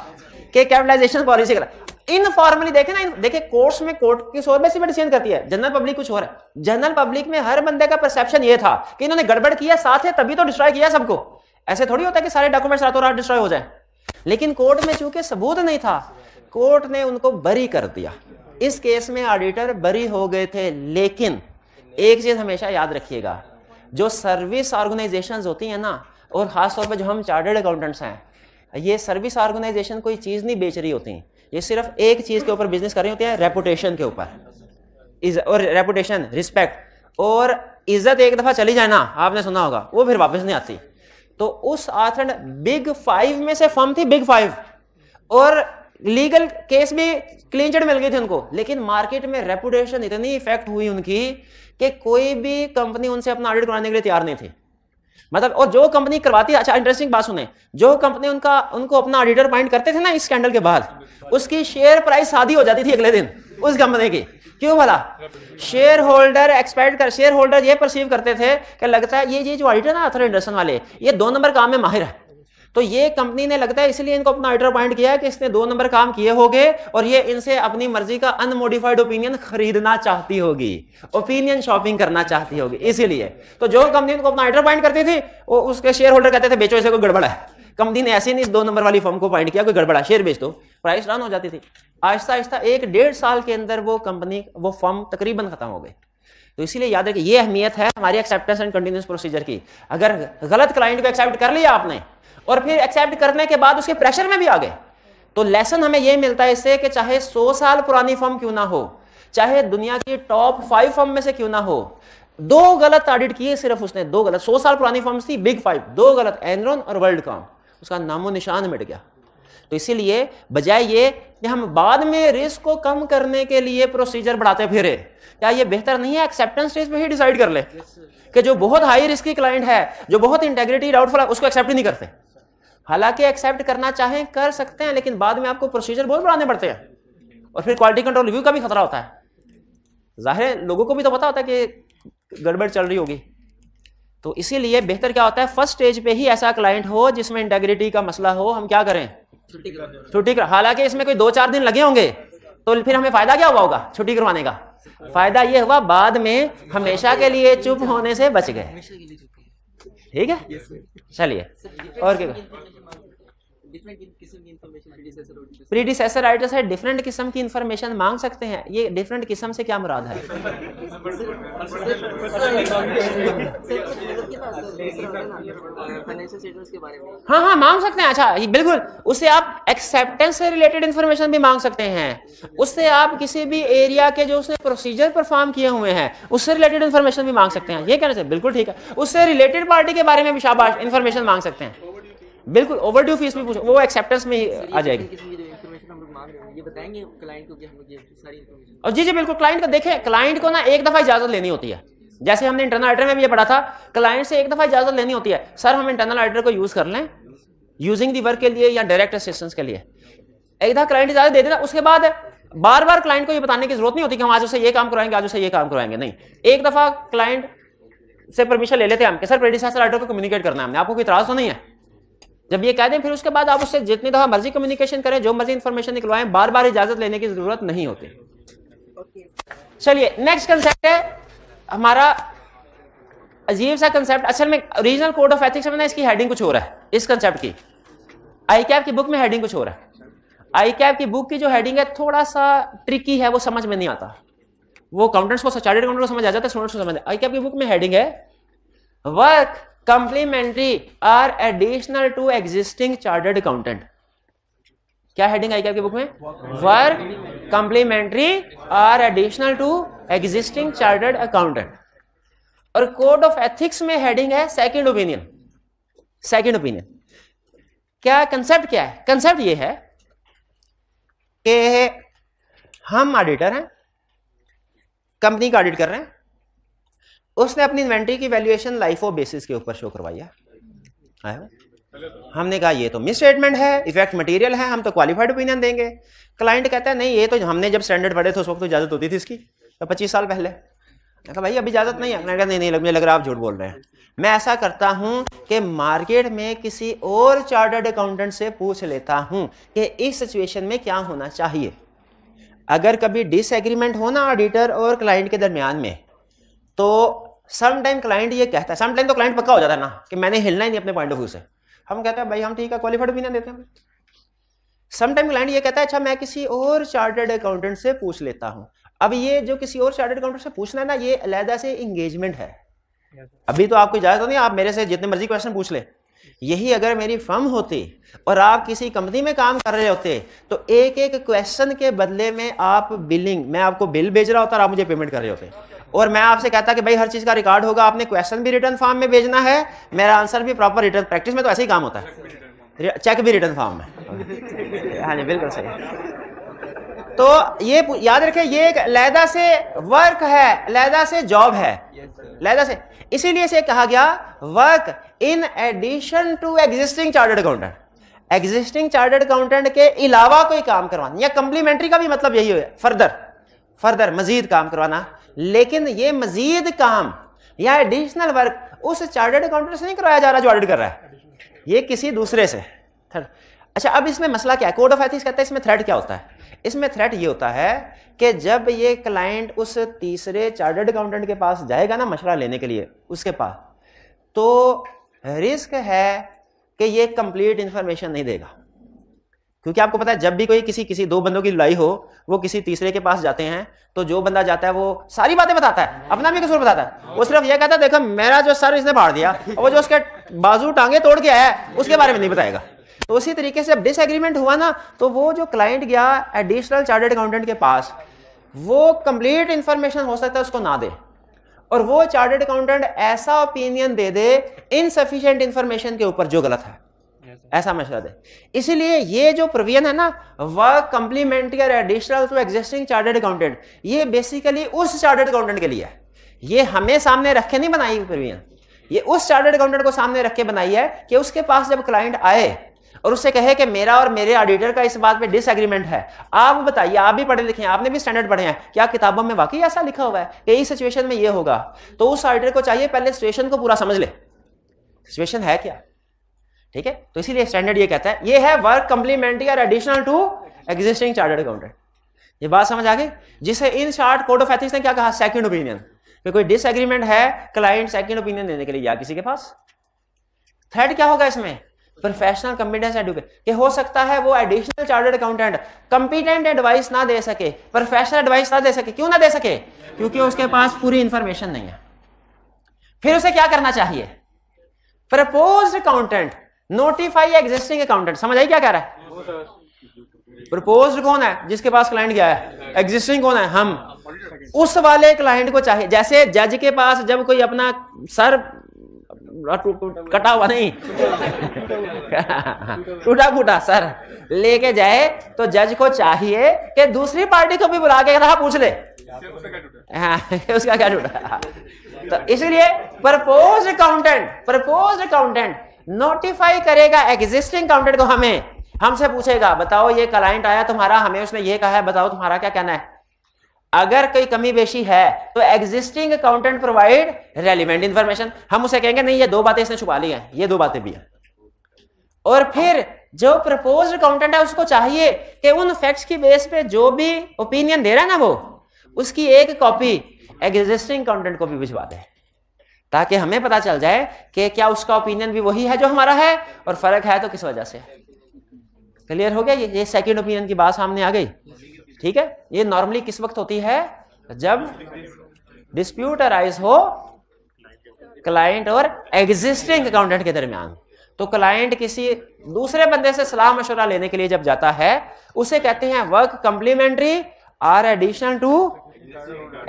कि कैपिटलाइजेशन पॉलिसी का। इनफॉर्मली देखे ना, देखे कोर्ट्स में कोर्ट की सोच में डिसीजन करती है, जनरल पब्लिक कुछ और है। जनरल पब्लिक में हर बंदे का परसेप्शन ये था कि इन्होंने गड़बड़ किया, साथ है तभी तो डिस्ट्रॉय किया सबको। ऐसे थोड़ी होता है कि सारे डॉक्यूमेंट्स रातों रात डिस्ट्रॉय हो जाए। लेकिन कोर्ट में चूंकि सबूत नहीं था, कोर्ट ने उनको बरी कर दिया। इस केस में ऑडिटर बरी हो गए थे। लेकिन एक चीज हमेशा याद रखिएगा, जो सर्विस ऑर्गेनाइजेशंस होती हैं ना, और खासतौर पर जो हम चार्टर्ड अकाउंटेंट्स हैं, ये सर्विस ऑर्गेनाइजेशन कोई चीज नहीं बेच रही होती, ये सिर्फ एक चीज के ऊपर बिजनेस कर रही होती है, रेपुटेशन के ऊपर। और रेपुटेशन, रिस्पेक्ट और इज्जत एक दफा चली जाए ना, आपने सुना होगा, वो फिर वापस नहीं आती। तो उस आथर बिग 5 में से फर्म थी बिग 5, और लीगल केस भी क्लीन चिट मिल गई थी उनको, लेकिन मार्केट में रेपुटेशन इतनी इफेक्ट हुई उनकी कि कोई भी कंपनी उनसे अपना ऑडिट कराने के लिए तैयार नहीं थी। मतलब, और जो कंपनी करवाती, अच्छा इंटरेस्टिंग बात सुने, जो कंपनी उनको अपना ऑडिटर अपॉइंट करते थे ना इस स्कैंडल के बाद, उसकी शेयर प्राइस आधी हो जाती थी अगले दिन उस कंपनी की। क्यों भला? शेयर होल्डर ये परसीव करते थे कि लगता है ये जो ऑडिटर ना आर्थर एंडरसन वाले, ये 2 नंबर काम में माहिर है, तो ये कंपनी ने लगता है इसलिए इनको अपना ऑडिटर अपॉइंट किया है कि इसने 2 नंबर काम किए होंगे, और ये इनसे अपनी मर्जी का अनमोडिफाइड ओपिनियन खरीदना चाहती होगी, ओपिनियन शॉपिंग करना चाहती होगी, इसीलिए। तो जो कंपनी उनको अपना ऑडिटर अपॉइंट करती थी, वो उसके शेयर होल्डर कहते थे बेचो, इसे कोई गड़बड़ है। कंपनी ने ऐसे नहीं इस 2 नंबर वाली फर्म को अपॉइंट किया, कोई गड़बड़ा, शेयर बेच दो, प्राइस डाउन हो जाती थी। आहिस्ता आहिस्ता 1-1.5 साल के अंदर वो फर्म तकरीबन खत्म हो गई। तो इसीलिए याद रखिए, ये अहमियत है हमारी एक्सेप्टेंस एंड कंटिन्यूअस प्रोसीजर की। अगर गलत क्लाइंट को एक्सेप्ट कर लिया आपने, और फिर एक्सेप्ट करने के बाद उसके प्रेशर में भी आ गए, तो लेसन हमें यह मिलता है इससे कि चाहे 100 साल पुरानी फर्म क्यों ना हो, चाहे दुनिया की टॉप 5 फर्म में से क्यों ना हो, 2 गलत ऑडिट किए, सिर्फ उसने 2 गलत, 100 साल पुरानी फर्म थी बिग 5, 2 गलत, एनरॉन और वर्ल्डकॉम, उसका नामो निशान मिट गया। तो इसीलिए बजाय ये कि हम बाद में रिस्क को कम करने के लिए प्रोसीजर बढ़ाते फिरे, क्या ये बेहतर नहीं है एक्सेप्टेंस स्टेज पे ही डिसाइड कर ले कि जो बहुत हाई रिस्क की क्लाइंट है, जो बहुत इंटेग्रिटी डाउटफुल है, उसको एक्सेप्ट ही नहीं करते। हालांकि एक्सेप्ट करना चाहें कर सकते हैं, लेकिन बाद में आपको प्रोसीजर बहुत बढ़ाने पड़ते हैं, और फिर क्वालिटी कंट्रोल रिव्यू का भी खतरा होता है। जाहिर है लोगों को भी तो पता होता है कि गड़बड़ चल रही होगी। तो इसीलिए बेहतर क्या होता है, फर्स्ट स्टेज पे ही ऐसा क्लाइंट हो जिसमें इंटेग्रिटी का मसला हो, हम क्या करें, छुट्टी कर। हालांकि इसमें कोई 2-4 दिन लगे होंगे, तो फिर हमें फायदा क्या हुआ होगा छुट्टी करवाने का? फायदा ये हुआ बाद में हमेशा के लिए चुप होने से बच गए। ठीक है, चलिए और क्या। प्रीडिसेसर ऑडिटर से डिफरेंट किस्म की इंफॉर्मेशन मांग सकते हैं। ये डिफरेंट किस्म से क्या मुराद है? हाँ मांग सकते हैं। अच्छा बिल्कुल, उससे आप एक्सेप्टेंस से रिलेटेड इंफॉर्मेशन भी मांग सकते हैं, उससे आप किसी भी एरिया के जो उसने प्रोसीजर परफॉर्म किए हुए हैं उससे रिलेटेड इंफॉर्मेशन भी मांग सकते हैं। ये कहना चाहिए, बिल्कुल ठीक है। उससे रिलेटेड पार्टी के बारे में भी शाबाश इंफॉर्मेशन मांग सकते हैं, बिल्कुल। ओवरड्यू फीस भी पूछो, वो एक्सेप्टेंस में ही आ जाएगी। ये बताएंगे क्लाइंट को कि हम लोग ये सारी इंफॉर्मेशन। और जी बिल्कुल, क्लाइंट को देखें, क्लाइंट को ना एक दफा इजाजत लेनी होती है, जैसे हमने इंटरनल ऑडिटर में भी ये पढ़ा था, क्लाइंट से एक दफा इजाजत लेनी होती है। सर हम इंटरनल ऑडिटर को यूज कर लें? यूजिंग दी वर्क के लिए या डायरेक्ट असिस्टेंस के लिए। एक दफा क्लाइंट इजाजत दे देना, उसके बाद बार बार क्लाइंट को ये बताने की जरूरत नहीं होती कि हम आज उसे ये काम करवाएंगे, आज उसे ये काम करवाएंगे, नहीं। एक दफा क्लाइंट से परमिशन ले लेते हैं हम कि सर प्रेडिसेसर ऑर्डर को कम्युनिकेट करना है हमने, आपको कोई इतराज तो नहीं है। जब ये कह दें फिर उसके बाद आप उससे जितनी दफा मर्जी कम्युनिकेशन करें, जो मर्जी इंफॉर्मेशन निकलवाएं, बार बार इजाजत लेने की जरूरत नहीं होती। चलिए नेक्स्ट कंसेप्ट है हमारा अजीब सा कंसेप्ट। असल में रीजनल कोड ऑफ एथिक्स में ना इसकी हेडिंग कुछ हो रहा है, इस कंसेप्ट की आईकैप की बुक में हेडिंग कुछ हो रहा है। आईकैप की बुक की जो हेडिंग है थोड़ा सा ट्रिकी है, वो समझ में नहीं आता। वो अकाउंटेंट्स को, चार्टर्ड अकाउंटेंट को समझ आ जाता है, स्टूडेंट्स को समझ। आईकैप की बुक में हेडिंग है work complementary or additional to existing chartered accountant. क्या हेडिंग आई आपकी बुक में? Work complementary or additional to existing chartered accountant. और कोड ऑफ एथिक्स में हेडिंग है सेकंड ओपिनियन। सेकंड ओपिनियन क्या कंसेप्ट क्या है? कंसेप्ट ये है कि हम ऑडिटर हैं, कंपनी का ऑडिट कर रहे हैं, उसने अपनी इन्वेंट्री की वैल्यूएशन लाइफो बेसिस के ऊपर शो करवाई है। हमने कहा ये तो मिस स्टेटमेंट है, इफेक्ट मटेरियल है, हम तो क्वालिफाइड ओपिनियन देंगे। क्लाइंट कहता है नहीं, ये तो हमने जब स्टैंडर्ड पढ़े थे उस वक्त तो इजाजत होती थी इसकी, तो 25 साल पहले। मैं कहा भाई अभी इजाजत नहीं है। मैंने कहा नहीं, मुझे लग रहा है आप झूठ बोल रहे हैं। मैं ऐसा करता हूं कि मार्केट में किसी और चार्टर्ड अकाउंटेंट से पूछ लेता हूं कि इस सिचुएशन में क्या होना चाहिए। अगर कभी डिसएग्रीमेंट हो ना ऑडिटर और क्लाइंट के दरमियान में, तो सम टाइम क्लाइंट ये कहता है, सम टाइम तो क्लाइंट पक्का हो जाता है ना कि मैंने हिलना ही नहीं अपने पॉइंट ऑफ व्यू से। हम कहते हैं भाई हम ठीक है, क्वालिफाइड ओपिनियन देते हैं। सम टाइम क्लाइंट ये कहता है अच्छा मैं किसी और चार्टर्ड अकाउंटेंट से पूछ लेता हूं। अब ये जो किसी और चार्टर्ड अकाउंटेंट से पूछना है ना, ये अलहदा से एंगेजमेंट है। अभी तो आपको इजाजत नहीं, आप मेरे से जितने मर्जी क्वेश्चन पूछ ले। यही अगर मेरी फर्म होती और आप किसी कंपनी में काम कर रहे होते तो एक एक क्वेश्चन के बदले में आप बिलिंग, मैं आपको बिल भेज रहा होता और आप मुझे पेमेंट कर रहे होते, और मैं आपसे कहता कि भाई हर चीज का रिकॉर्ड होगा, आपने क्वेश्चन भी रिटर्न फॉर्म में भेजना है, मेरा आंसर भी प्रॉपर रिटर्न। प्रैक्टिस में तो ऐसे ही काम होता है, चेक भी रिटर्न फॉर्म में। हाँ जी बिल्कुल सही। तो ये याद रखें, ये एक अलहदा से वर्क है, अलहदा से जॉब है, अलहदा से। इसीलिए इसे कहा गया work in addition to existing chartered accountant. Existing chartered accountant के अलावा कोई काम करवाना, या कंप्लीमेंट्री का भी मतलब यही है, फर्दर मजीद काम करवाना। लेकिन ये मजीद काम या एडिशनल वर्क उस चार्टर्ड अकाउंटेंट से नहीं करवाया जा रहा जो ऑडिट कर रहा है, ये किसी दूसरे से। अच्छा अब इसमें मसला क्या है? कोड ऑफ एथिक्स कहता है इसमें थ्रेट क्या होता है? इसमें थ्रेट ये होता है कि जब ये क्लाइंट उस तीसरे चार्टर्ड अकाउंटेंट के पास जाएगा ना मशवरा लेने के लिए उसके पास, तो रिस्क है कि ये कंप्लीट इंफॉर्मेशन नहीं देगा। क्योंकि आपको पता है जब भी कोई किसी दो बंदों की लड़ाई हो, वो किसी तीसरे के पास जाते हैं, तो जो बंदा जाता है वो सारी बातें बताता है, अपना भी कसूर बताता है। वो सिर्फ ये कहता है देखो मेरा जो सर इसने फाड़ दिया, और वो जो उसके बाजू टांगे तोड़ के आया है उसके बारे में नहीं बताएगा। तो उसी तरीके से जब डिसएग्रीमेंट हुआ ना, तो वो जो क्लाइंट गया एडिशनल चार्टर्ड अकाउंटेंट के पास, वो कंप्लीट इंफॉर्मेशन हो सकता है उसको ना दे, और वो चार्टर्ड अकाउंटेंट ऐसा ओपिनियन दे दे इनसफिशिएंट इंफॉर्मेशन के ऊपर जो गलत है, ऐसा मशवरा दे। इसीलिए ये जो प्रोविजन है ना, वर्क कंप्लीमेंट्री और additional to existing chartered accountant, ये बेसिकली उस चार्टर्ड अकाउंटेंट के लिए है। ये हमें सामने रख के नहीं बनाई प्रोविजन, ये उस चार्टर्ड अकाउंटेंट को सामने रख के बनाई है कि उसके पास जब क्लाइंट आए और उससे कहे कि मेरा और मेरे ऑडिटर का इस बात पे डिसएग्रीमेंट है, आप बताइए, आप भी पढ़े लिखे हैं, आपने भी स्टैंडर्ड पढ़े हैं, क्या किताबों में वाकई ऐसा लिखा हुआ है कि इस सिचुएशन में ये होगा? तो उस ऑडिटर को चाहिए पहले सिचुएशन को पूरा समझ ले, सिचुएशन है क्या, ठीक है। तो इसीलिए स्टैंडर्ड ये कहता है ये है वर्क कंप्लीमेंट्री और additional to existing chartered accountant. ये बात समझ आ गई? जिसे in short code of ethics ने क्या कहा? Second opinion. कि कोई डिसएग्रीमेंट है, क्लाइंट सेकंड ओपिनियन देने के लिए या किसी के पास। थर्ड क्या होगा इसमें? प्रोफेशनल कॉम्पिटेंस एडवोकेट, कि हो सकता है वो additional chartered accountant competent advice ना दे सके, प्रोफेशनल एडवाइस ना दे सके। क्यों ना दे सके? क्योंकि उसके पास पूरी इंफॉर्मेशन नहीं है। फिर उसे क्या करना चाहिए? Proposed accountant notify existing accountant. समझ आई क्या कह रहा है? प्रपोज्ड कौन है? जिसके पास क्लाइंट गया है। एग्जिस्टिंग कौन है? हम। उस वाले क्लाइंट को चाहिए, जैसे जज के पास जब कोई अपना सर कटा हुआ नहीं टूटा फूटा सर लेके जाए, तो जज को चाहिए कि दूसरी पार्टी को भी बुला के रहा पूछ ले उसका क्या टूटा। तो इसलिए प्रपोज्ड अकाउंटेंट नोटिफाई करेगा एग्जिस्टिंग अकाउंटेंट को, हमें हमसे पूछेगा बताओ ये क्लाइंट आया तुम्हारा, हमें उसने ये कहा है, बताओ तुम्हारा क्या कहना है। अगर कोई कमी बेशी है तो existing accountant provide relevant information, हम उसे कहेंगे नहीं ये 2 बातें इसने छुपा ली हैं, ये 2 बातें भी हैं। और फिर जो प्रपोज्ड अकाउंटेंट है उसको चाहिए कि उन फैक्ट्स की बेस पे जो भी ओपिनियन दे रहा है ना वो, उसकी एक कॉपी एग्जिस्टिंग अकाउंटेंट को भी भिजवा दे, ताकि हमें पता चल जाए कि क्या उसका ओपिनियन भी वही है जो हमारा है, और फर्क है तो किस वजह से। क्लियर हो गया? ये सेकंड ओपिनियन की बात सामने आ गई। ठीक है, ये नॉर्मली किस वक्त होती है? जब डिस्प्यूट अराइज हो क्लाइंट और एग्जिस्टिंग अकाउंटेंट के दरमियान। तो क्लाइंट किसी दूसरे बंदे से सलाह मशवरा लेने के लिए जब जाता है, उसे कहते हैं work complementary or additional to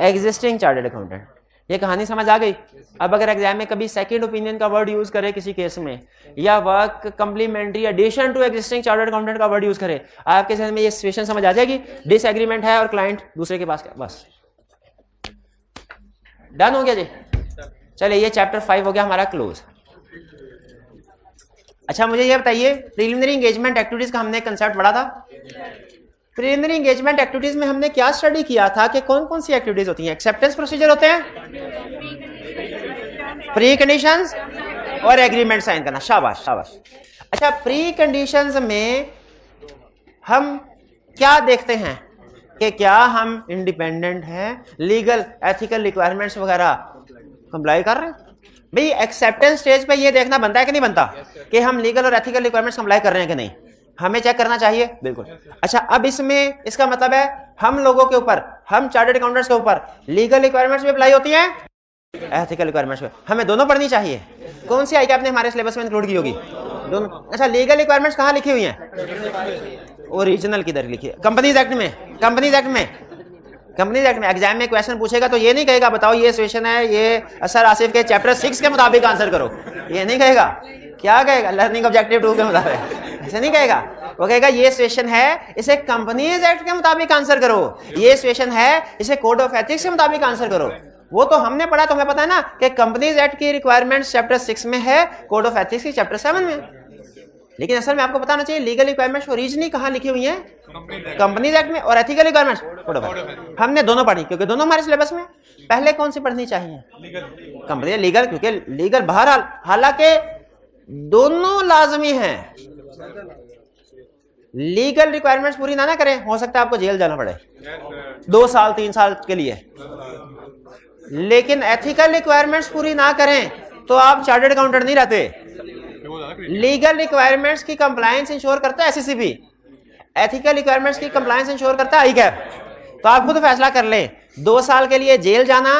existing chartered accountant. ये कहानी समझ आ गई? अब अगर एग्जाम में कभी सेकंड ओपिनियन का वर्ड यूज करे किसी केस में, या work complementary addition to existing chartered accountant का वर्ड यूज करे, आपके समझ में ये सिचुएशन समझ आ जाएगी। डिसएग्रीमेंट है और क्लाइंट दूसरे के पास, बस डन हो गया जी। चलिए ये चैप्टर 5 हो गया हमारा क्लोज। अच्छा मुझे ये बताइए, प्रीलिमिनरी एंगेजमेंट एक्टिविटीज का हमने कंसेप्ट पढ़ा था। प्रीलिमिनरी एंगेजमेंट एक्टिविटीज में हमने क्या स्टडी किया था कि कौन कौन सी एक्टिविटीज होती हैं? एक्सेप्टेंस प्रोसीजर होते हैं, प्री कंडीशंस और एग्रीमेंट साइन करना। शाबाश शाबाश। अच्छा, प्री कंडीशंस में हम क्या देखते हैं कि क्या हम इंडिपेंडेंट हैं, लीगल एथिकल रिक्वायरमेंट्स वगैरह कंप्लाई कर रहे हैं। भाई एक्सेप्टेंस स्टेज पे ये देखना बनता है कि नहीं बनता कि हम लीगल और एथिकल रिक्वायरमेंट्स कंप्लाई कर रहे हैं कि नहीं, हमें चेक करना चाहिए। बिल्कुल। अच्छा, अब इसमें इसका मतलब है हम लोगों के ऊपर, हम चार्टर्ड अकाउंटेंट्स के ऊपर लीगल रिक्वायरमेंट्स भी अप्लाई होती हैं, एथिकल रिक्वायरमेंट्स पे हमें दोनों पढ़नी चाहिए। कौन सी आईके आपने हमारे सिलेबस में इंक्लूड की होगी? दोनों। अच्छा, लीगल रिक्वायरमेंट्स कहाँ लिखी हुई हैं? ओरिजिनल किधर लिखी है? कंपनीज एक्ट में। कंपनीज एक्ट में, कंपनीज एक्ट में एग्जाम में क्वेश्चन पूछेगा तो ये नहीं कहेगा बताओ ये सिचुएशन है, ये सर आसिफ के चैप्टर 6 के मुताबिक आंसर करो, ये नहीं कहेगा। क्या कहेगा? लर्निंग ऑब्जेक्टिव 2 के मुताबिक, ऐसे नहीं कहेगा। वो कहेगा ये सिचुएशन है, इसे कंपनीज एक्ट के मुताबिक आंसर करो, ये सिचुएशन है, इसे कोड ऑफ एथिक्स के मुताबिक आंसर करो। वो तो हमने पढ़ा, तो हमें पता है ना कि कंपनीज एक्ट की रिक्वायरमेंट्स चैप्टर 6 में है, कोड ऑफ एथिक्स की चैप्टर 7 में। लेकिन असल में आपको पता होना चाहिए लीगल रिक्वायरमेंट्स ओरिजिनली कहाँ लिखी हुई हैं? कंपनीज एक्ट में। और ethical requirements code of ethics. हमने दोनों पढ़ी क्योंकि दोनों हमारे सिलेबस में। पहले कौन सी पढ़नी चाहिए? कंपनी लीगल, क्योंकि लीगल बहरहाल, हालांकि दोनों लाजमी हैं। लीगल रिक्वायरमेंट्स पूरी ना करें, हो सकता है आपको जेल जाना पड़े 2 साल 3 साल के लिए। लेकिन एथिकल रिक्वायरमेंट्स पूरी ना करें तो आप चार्टर्ड अकाउंटेंट नहीं रहते। लीगल रिक्वायरमेंट्स की कंप्लायंस इंश्योर करता है एससीसीबी, एथिकल रिक्वायरमेंट्स की कंप्लायंस इंश्योर करता है आईकैप। तो आप खुद फैसला कर लें 2 साल के लिए जेल जाना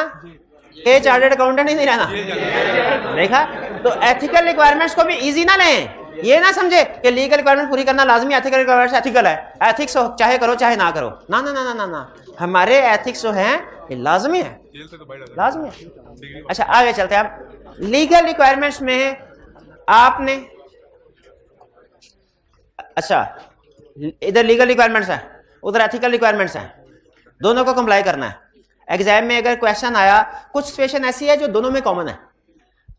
के चार्टर्ड अकाउंटेंट ही नहीं रहना। देखा? तो एथिकल रिक्वायरमेंट्स को भी इजी ना लें, ये ना समझे कि लीगल रिक्वायरमेंट पूरी करना लाजमी, एथिकल रिक्वायरमेंट्स एथिकल है, एथिक्स हो चाहे करो चाहे ना करो। ना ना ना ना ना ना, हमारे एथिक्स जो हैं ये लाजमी है, लाजमी है। अच्छा आगे चलते हैं। आप लीगल रिक्वायरमेंट्स में आपने, अच्छा इधर लीगल रिक्वायरमेंट्स है, उधर एथिकल रिक्वायरमेंट्स हैं, दोनों को कंप्लाई करना है। एग्जाम में अगर क्वेश्चन आया, कुछ सिचुएशन ऐसी है जो दोनों में कॉमन है,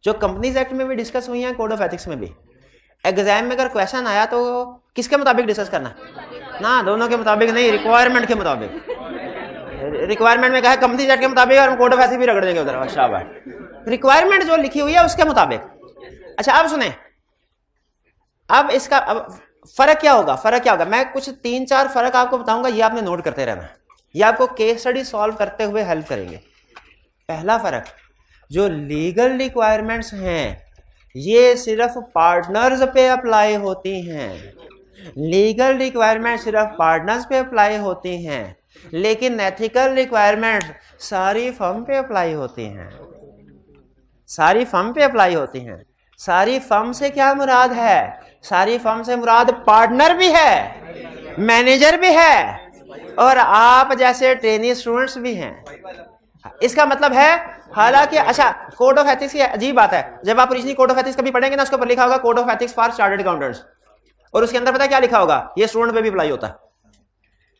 जो कंपनीज एक्ट में भी डिस्कस हुई है, कोड ऑफ एथिक्स में भी। एग्जाम में अगर क्वेश्चन आया तो किसके मुताबिक डिस्कस करना ना, दोनों के मुताबिक नहीं, रिक्वायरमेंट के मुताबिक। रिक्वायरमेंट में कहा कंपनीज एक्ट के मुताबिक और हम कोड ऑफ एथिक्स भी रगड़ देंगे उधर। शाबाश। रिक्वायरमेंट जो लिखी हुई है उसके मुताबिक। अच्छा अब सुने, अब इसका अब फर्क क्या होगा? फर्क क्या होगा? मैं कुछ 3-4 फर्क आपको बताऊंगा, ये आपने नोट करते रहना, ये आपको केस स्टडी सॉल्व करते हुए हेल्प करेंगे। पहला फर्क, जो लीगल रिक्वायरमेंट्स हैं ये सिर्फ पार्टनर्स पे अप्लाई होती हैं। लीगल रिक्वायरमेंट सिर्फ पार्टनर्स पे अप्लाई होती हैं, लेकिन एथिकल रिक्वायरमेंट्स सारी फर्म पे अप्लाई होती हैं, सारी फर्म पे अप्लाई होती हैं। सारी फर्म से क्या मुराद है? सारी फर्म से मुराद पार्टनर भी है, मैनेजर भी है, और आप जैसे ट्रेनी स्टूडेंट्स भी हैं। इसका मतलब है, हालांकि अच्छा कोड ऑफ एथिक्स की अजीब बात है, जब आप ओरिजिनल कोड ऑफ एथिक्स कभी पढ़ेंगे ना, उसके ऊपर लिखा होगा code of ethics for chartered accountants, और उसके अंदर पता क्या लिखा होगा? ये स्टूडेंट पे भी अप्लाई होता है,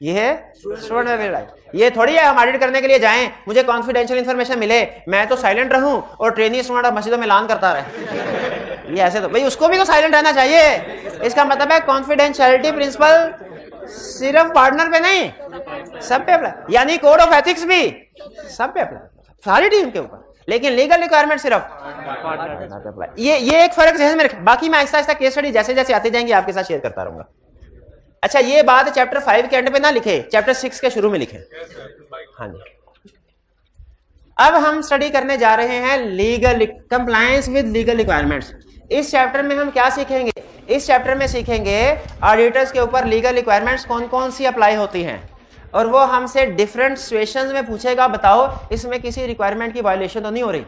ये है स्टूडेंट पे भी अप्लाई। ये थोड़ी है हम ऑडिट करने के लिए जाएं, मुझे कॉन्फिडेंशियल इंफॉर्मेशन मिले, मैं तो साइलेंट रहूं और ट्रेनी स्टूडेंट मस्जिदों में ऐलान करता रहे। ये ऐसे तो भाई उसको भी तो साइलेंट रहना चाहिए। इसका मतलब है कॉन्फिडेंशियलिटी प्रिंसिपल सिर्फ पार्टनर पे नहीं, सब पे अप्लाई, यानी कोड ऑफ एथिक्स भी सब पे अप्लाई, सारी टीम के ऊपर, लेकिन लीगल रिक्वायरमेंट सिर्फ अप्लाई। ये एक फर्क है मेरे। बाकी मैं आहिस्ता आहिस्ता केस स्टडी जैसे जैसे आती जाएंगे आपके साथ शेयर करता रहूंगा। अच्छा, ये बात चैप्टर 5 के एंड पे ना लिखे, चैप्टर 6 के शुरू में लिखे। हाँ जी, अब हम स्टडी करने जा रहे हैं legal compliance with legal requirements. इस चैप्टर में हम क्या सीखेंगे? इस चैप्टर में सीखेंगे ऑडिटर्स के ऊपर लीगल रिक्वायरमेंट्स कौन कौन सी अप्लाई होती हैं, और वो हमसे डिफरेंट सिचुएशंस में पूछेगा, बताओ इसमें किसी रिक्वायरमेंट की वायलेशन तो नहीं हो रही,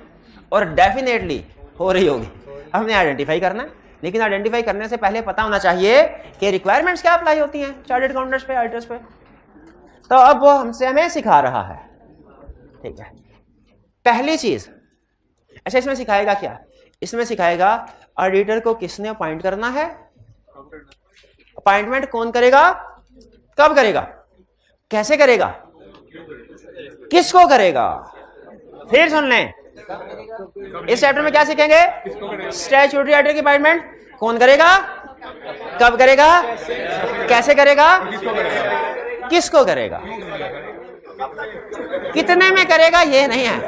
और डेफिनेटली हो रही होगी। हमने आइडेंटिफाई करना है, लेकिन आइडेंटिफाई करने से पहले पता होना चाहिए कि रिक्वायरमेंट्स क्या अप्लाई होती हैं चार्टर्ड अकाउंटेंट्स पे, ऑडिटर्स पे। तो अब वो हमसे हमें सिखा रहा है, ठीक है। पहली चीज, अच्छा इसमें सिखाएगा क्या? इसमें सिखाएगा ऑडिटर को किसने अपॉइंट करना है, अपॉइंटमेंट कौन करेगा, कब करेगा, कैसे करेगा, किसको करेगा। फिर सुन लें, इस चैप्टर में क्या सीखेंगे? स्टैट्यूटरी ऑडिटर की अपॉइंटमेंट कौन करेगा, कब करेगा, कैसे करेगा, किसको करेगा, कितने में करेगा, ये नहीं है,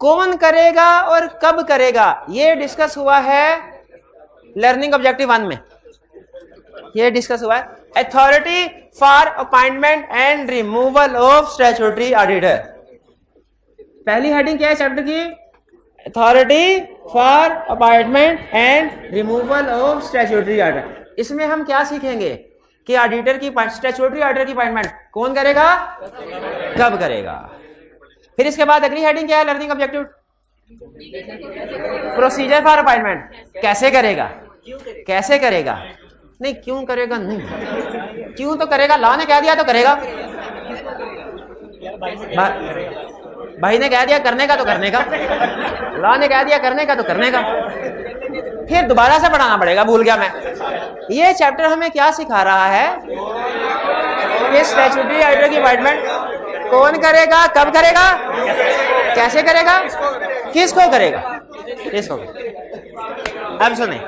कौन करेगा और कब करेगा। ये डिस्कस हुआ है लर्निंग ऑब्जेक्टिव 1 में, ये डिस्कस हुआ है। Authority for appointment and removal of statutory auditor. पहली हेडिंग क्या है चैप्टर की? Authority for appointment and removal of statutory auditor. इसमें हम क्या सीखेंगे कि ऑडिटर की स्टैट्यूटरी ऑडिटर की अपॉइंटमेंट कौन करेगा, कब करेगा। फिर इसके बाद अगली हेडिंग क्या है learning objective? Procedure for appointment, कैसे करेगा, कैसे करेगा, नहीं क्यों करेगा, नहीं क्यों तो करेगा, लॉ ने कह दिया तो करेगा, भाई ने कह दिया करने का तो करने का, लॉ ने कह दिया करने का तो करने का, फिर दोबारा से पढ़ाना पड़ेगा, भूल गया मैं। ये चैप्टर हमें क्या सिखा रहा है कि स्टैट्यूटरी ऑडिटर की अपॉइंटमेंट कौन करेगा, कब करेगा, कैसे करेगा, किसको करेगा, किसको। अब सुने,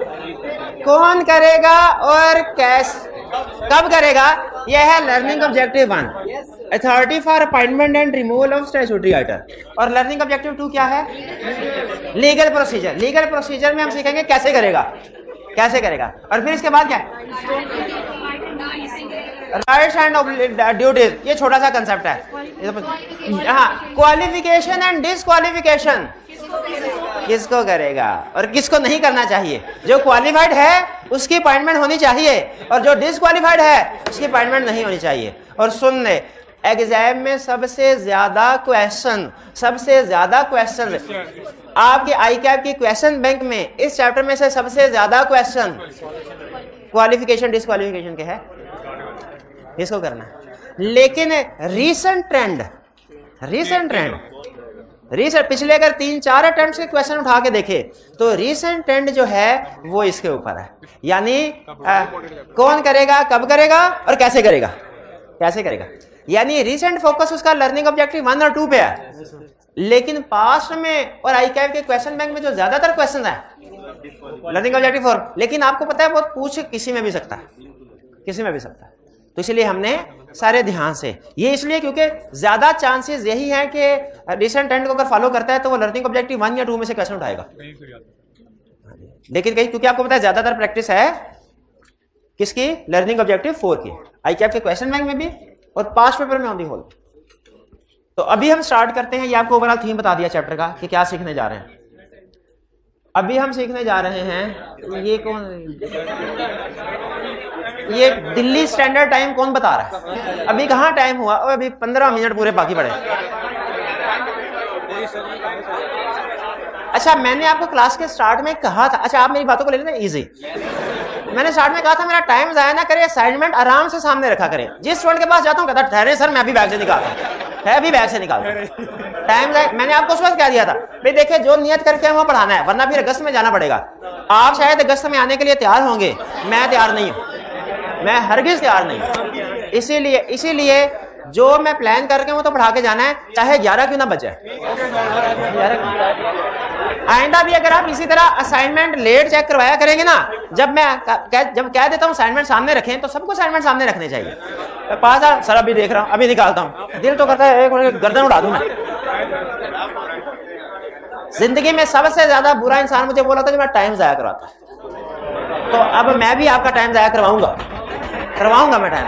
कौन करेगा और कैसे कब करेगा, यह है learning objective 1, authority for appointment and removal of statutory auditor. और लर्निंग ऑब्जेक्टिव 2 क्या है? Legal procedure. लीगल प्रोसीजर में हम सीखेंगे कैसे करेगा, कैसे करेगा। और फिर इसके बाद क्या है? Rights and duties. ये छोटा सा कंसेप्ट है। हाँ, क्वालिफिकेशन एंड डिसक्वालिफिकेशन किसको करेगा और किसको नहीं करना चाहिए। जो क्वालिफाइड है उसकी अपॉइंटमेंट होनी चाहिए, और जो डिसक्वालिफाइड है उसकी अपॉइंटमेंट नहीं होनी चाहिए। और सुन ले, एग्जाम में सबसे ज्यादा क्वेश्चन आपके ICAP की क्वेश्चन बैंक में, इस चैप्टर में से सबसे ज्यादा क्वेश्चन क्वालिफिकेशन डिसक्वालिफिकेशन के है, इसको करना है। लेकिन रीसेंट ट्रेंड पिछले अगर 3-4 अटेम्प्ट्स के क्वेश्चन उठा के देखे तो रीसेंट ट्रेंड जो है वो इसके ऊपर है, यानी कौन करेगा, कब करेगा और कैसे करेगा, कैसे करेगा। यानी रीसेंट फोकस उसका लर्निंग ऑब्जेक्टिव 1 और 2 पे है, लेकिन पास्ट में और ICAP के क्वेश्चन बैंक में जो ज्यादातर क्वेश्चन है लर्निंग ऑब्जेक्टिव 4, लेकिन आपको पता है वो पूछ किसी में भी सकता है, किसी में भी सकता है। तो इसलिए हमने सारे ध्यान से, ये इसलिए क्योंकि ज्यादा चांसेस यही हैं कि रिसेंट ट्रेंड को अगर फॉलो करता है तो वो लर्निंग ऑब्जेक्टिव 1 या 2 में से क्वेश्चन उठाएगा। लेकिन कहीं क्योंकि आपको पता है ज्यादातर प्रैक्टिस है किसकी, लर्निंग ऑब्जेक्टिव 4 की, ICAP के क्वेश्चन बैंक में भी और पास्ट पेपर में ऑन दी होल। तो अभी हम स्टार्ट करते हैं। ये आपको ओवरऑल थीम बता दिया चैप्टर का कि क्या सीखने जा रहे हैं। अभी हम सीखने जा रहे हैं, ये कौन, ये दिल्ली स्टैंडर्ड टाइम कौन बता रहा है? अभी कहाँ टाइम हुआ, और अभी 15 मिनट पूरे बाकी पड़े। अच्छा, मैंने आपको क्लास के स्टार्ट में कहा था, अच्छा आप मेरी बातों को ले लेना इजी। मैंने स्टार्ट में कहा था मेरा टाइम जाया ना करे, असाइनमेंट आराम से सामने रखा करें। जिस स्टूडेंट के पास जाता हूँ कहता ठहरे सर मैं अभी बैग से निकालता है, अभी बैग से निकालता टाइम जाए। मैंने आपको उस वक्त कह दिया था भाई देखिए जो नियत करके वहां पढ़ाना है, वरना फिर अगस्त में जाना पड़ेगा। आप शायद अगस्त में आने के लिए तैयार होंगे, मैं तैयार नहीं हूँ, मैं हरगिज तैयार नहीं हूँ। इसीलिए जो मैं प्लान करके वो तो पढ़ा के जाना है, चाहे 11 क्यों ना बचे। आइंदा भी अगर आप इसी तरह असाइनमेंट लेट चेक करवाया करेंगे ना, जब कह देता हूँ असाइनमेंट सामने रखें तो सबको असाइनमेंट सामने रखने चाहिए। पास सर अभी देख रहा हूँ, अभी निकालता हूँ, दिल तो करता है एक गर्दन उड़ा दूं मैं। जिंदगी में सबसे ज्यादा बुरा इंसान मुझे बोला था जो मेरा टाइम जाया करवाता, तो अब मैं भी आपका टाइम जाया करवाऊंगा मैं टाइम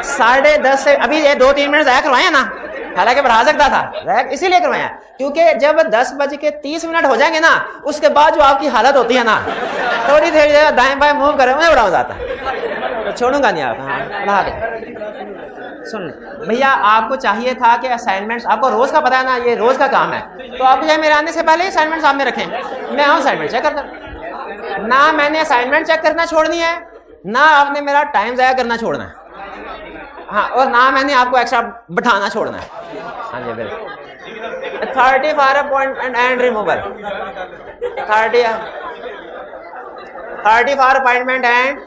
10:30 से, अभी ये 2-3 मिनट जाया करवाए ना, हालांकि बढ़ा सकता था, इसीलिए करवाया क्योंकि जब 10:30 हो जाएंगे ना, उसके बाद जो आपकी हालत होती है ना, थोड़ी देर दाएं बाएं मूव करें उन्हें उड़ा जाता, तो छोड़ूंगा नहीं आप। हाँ बढ़ा दे। सुन भैया, आपको चाहिए था कि असाइनमेंट्स, आपको रोज का पता है ना, ये रोज का काम है, तो आप चाहे मेरे आने से पहले असाइनमेंट सामने रखें, मैं आऊँ असाइनमेंट चेक करता। ना मैंने असाइनमेंट चेक करना छोड़नी है, ना आपने मेरा टाइम जाया करना छोड़ना है, हाँ, और ना मैंने आपको एक्स्ट्रा बैठाना छोड़ना है। हाँ जी बिल्कुल। 30 for appointment and removal, 30 for appointment and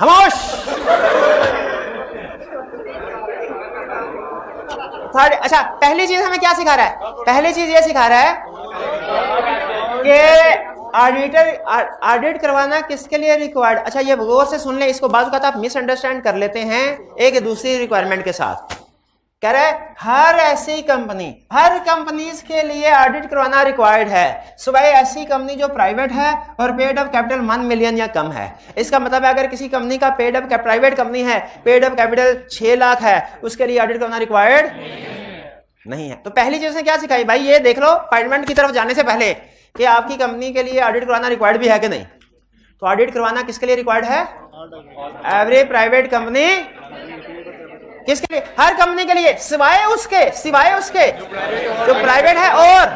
खामोश। 30। अच्छा, पहली चीज हमें क्या सिखा रहा है? पहली चीज ये सिखा रहा है कि ऑडिट करवाना किसके लिए रिक्वायर्ड। अच्छा, ये गौर से सुन ले, इसको बाजू का आप मिसअंडरस्टैंड कर लेते हैं एक दूसरी रिक्वायरमेंट के साथ। कह रहे हर ऐसी कंपनी, हर कंपनीज के लिए ऑडिट करवाना रिक्वायर्ड है, सुबह ऐसी कंपनी जो प्राइवेट है और पेड अप कैपिटल 1 मिलियन या कम है। इसका मतलब है अगर किसी कंपनी का पेड अप, प्राइवेट कंपनी है, पेड अप कैपिटल 6 लाख है, उसके लिए ऑडिट करवाना रिक्वायर्ड नहीं है। तो पहली चीज ने क्या सिखाई भाई, ये देख लो अपॉइंटमेंट की तरफ जाने से पहले कि आपकी कंपनी के लिए ऑडिट करवाना रिक्वायर्ड भी है कि नहीं। तो ऑडिट करवाना किसके लिए रिक्वायर्ड है? Every private company. किसके लिए? हर कंपनी के लिए, सिवाय उसके जो प्राइवेट है। और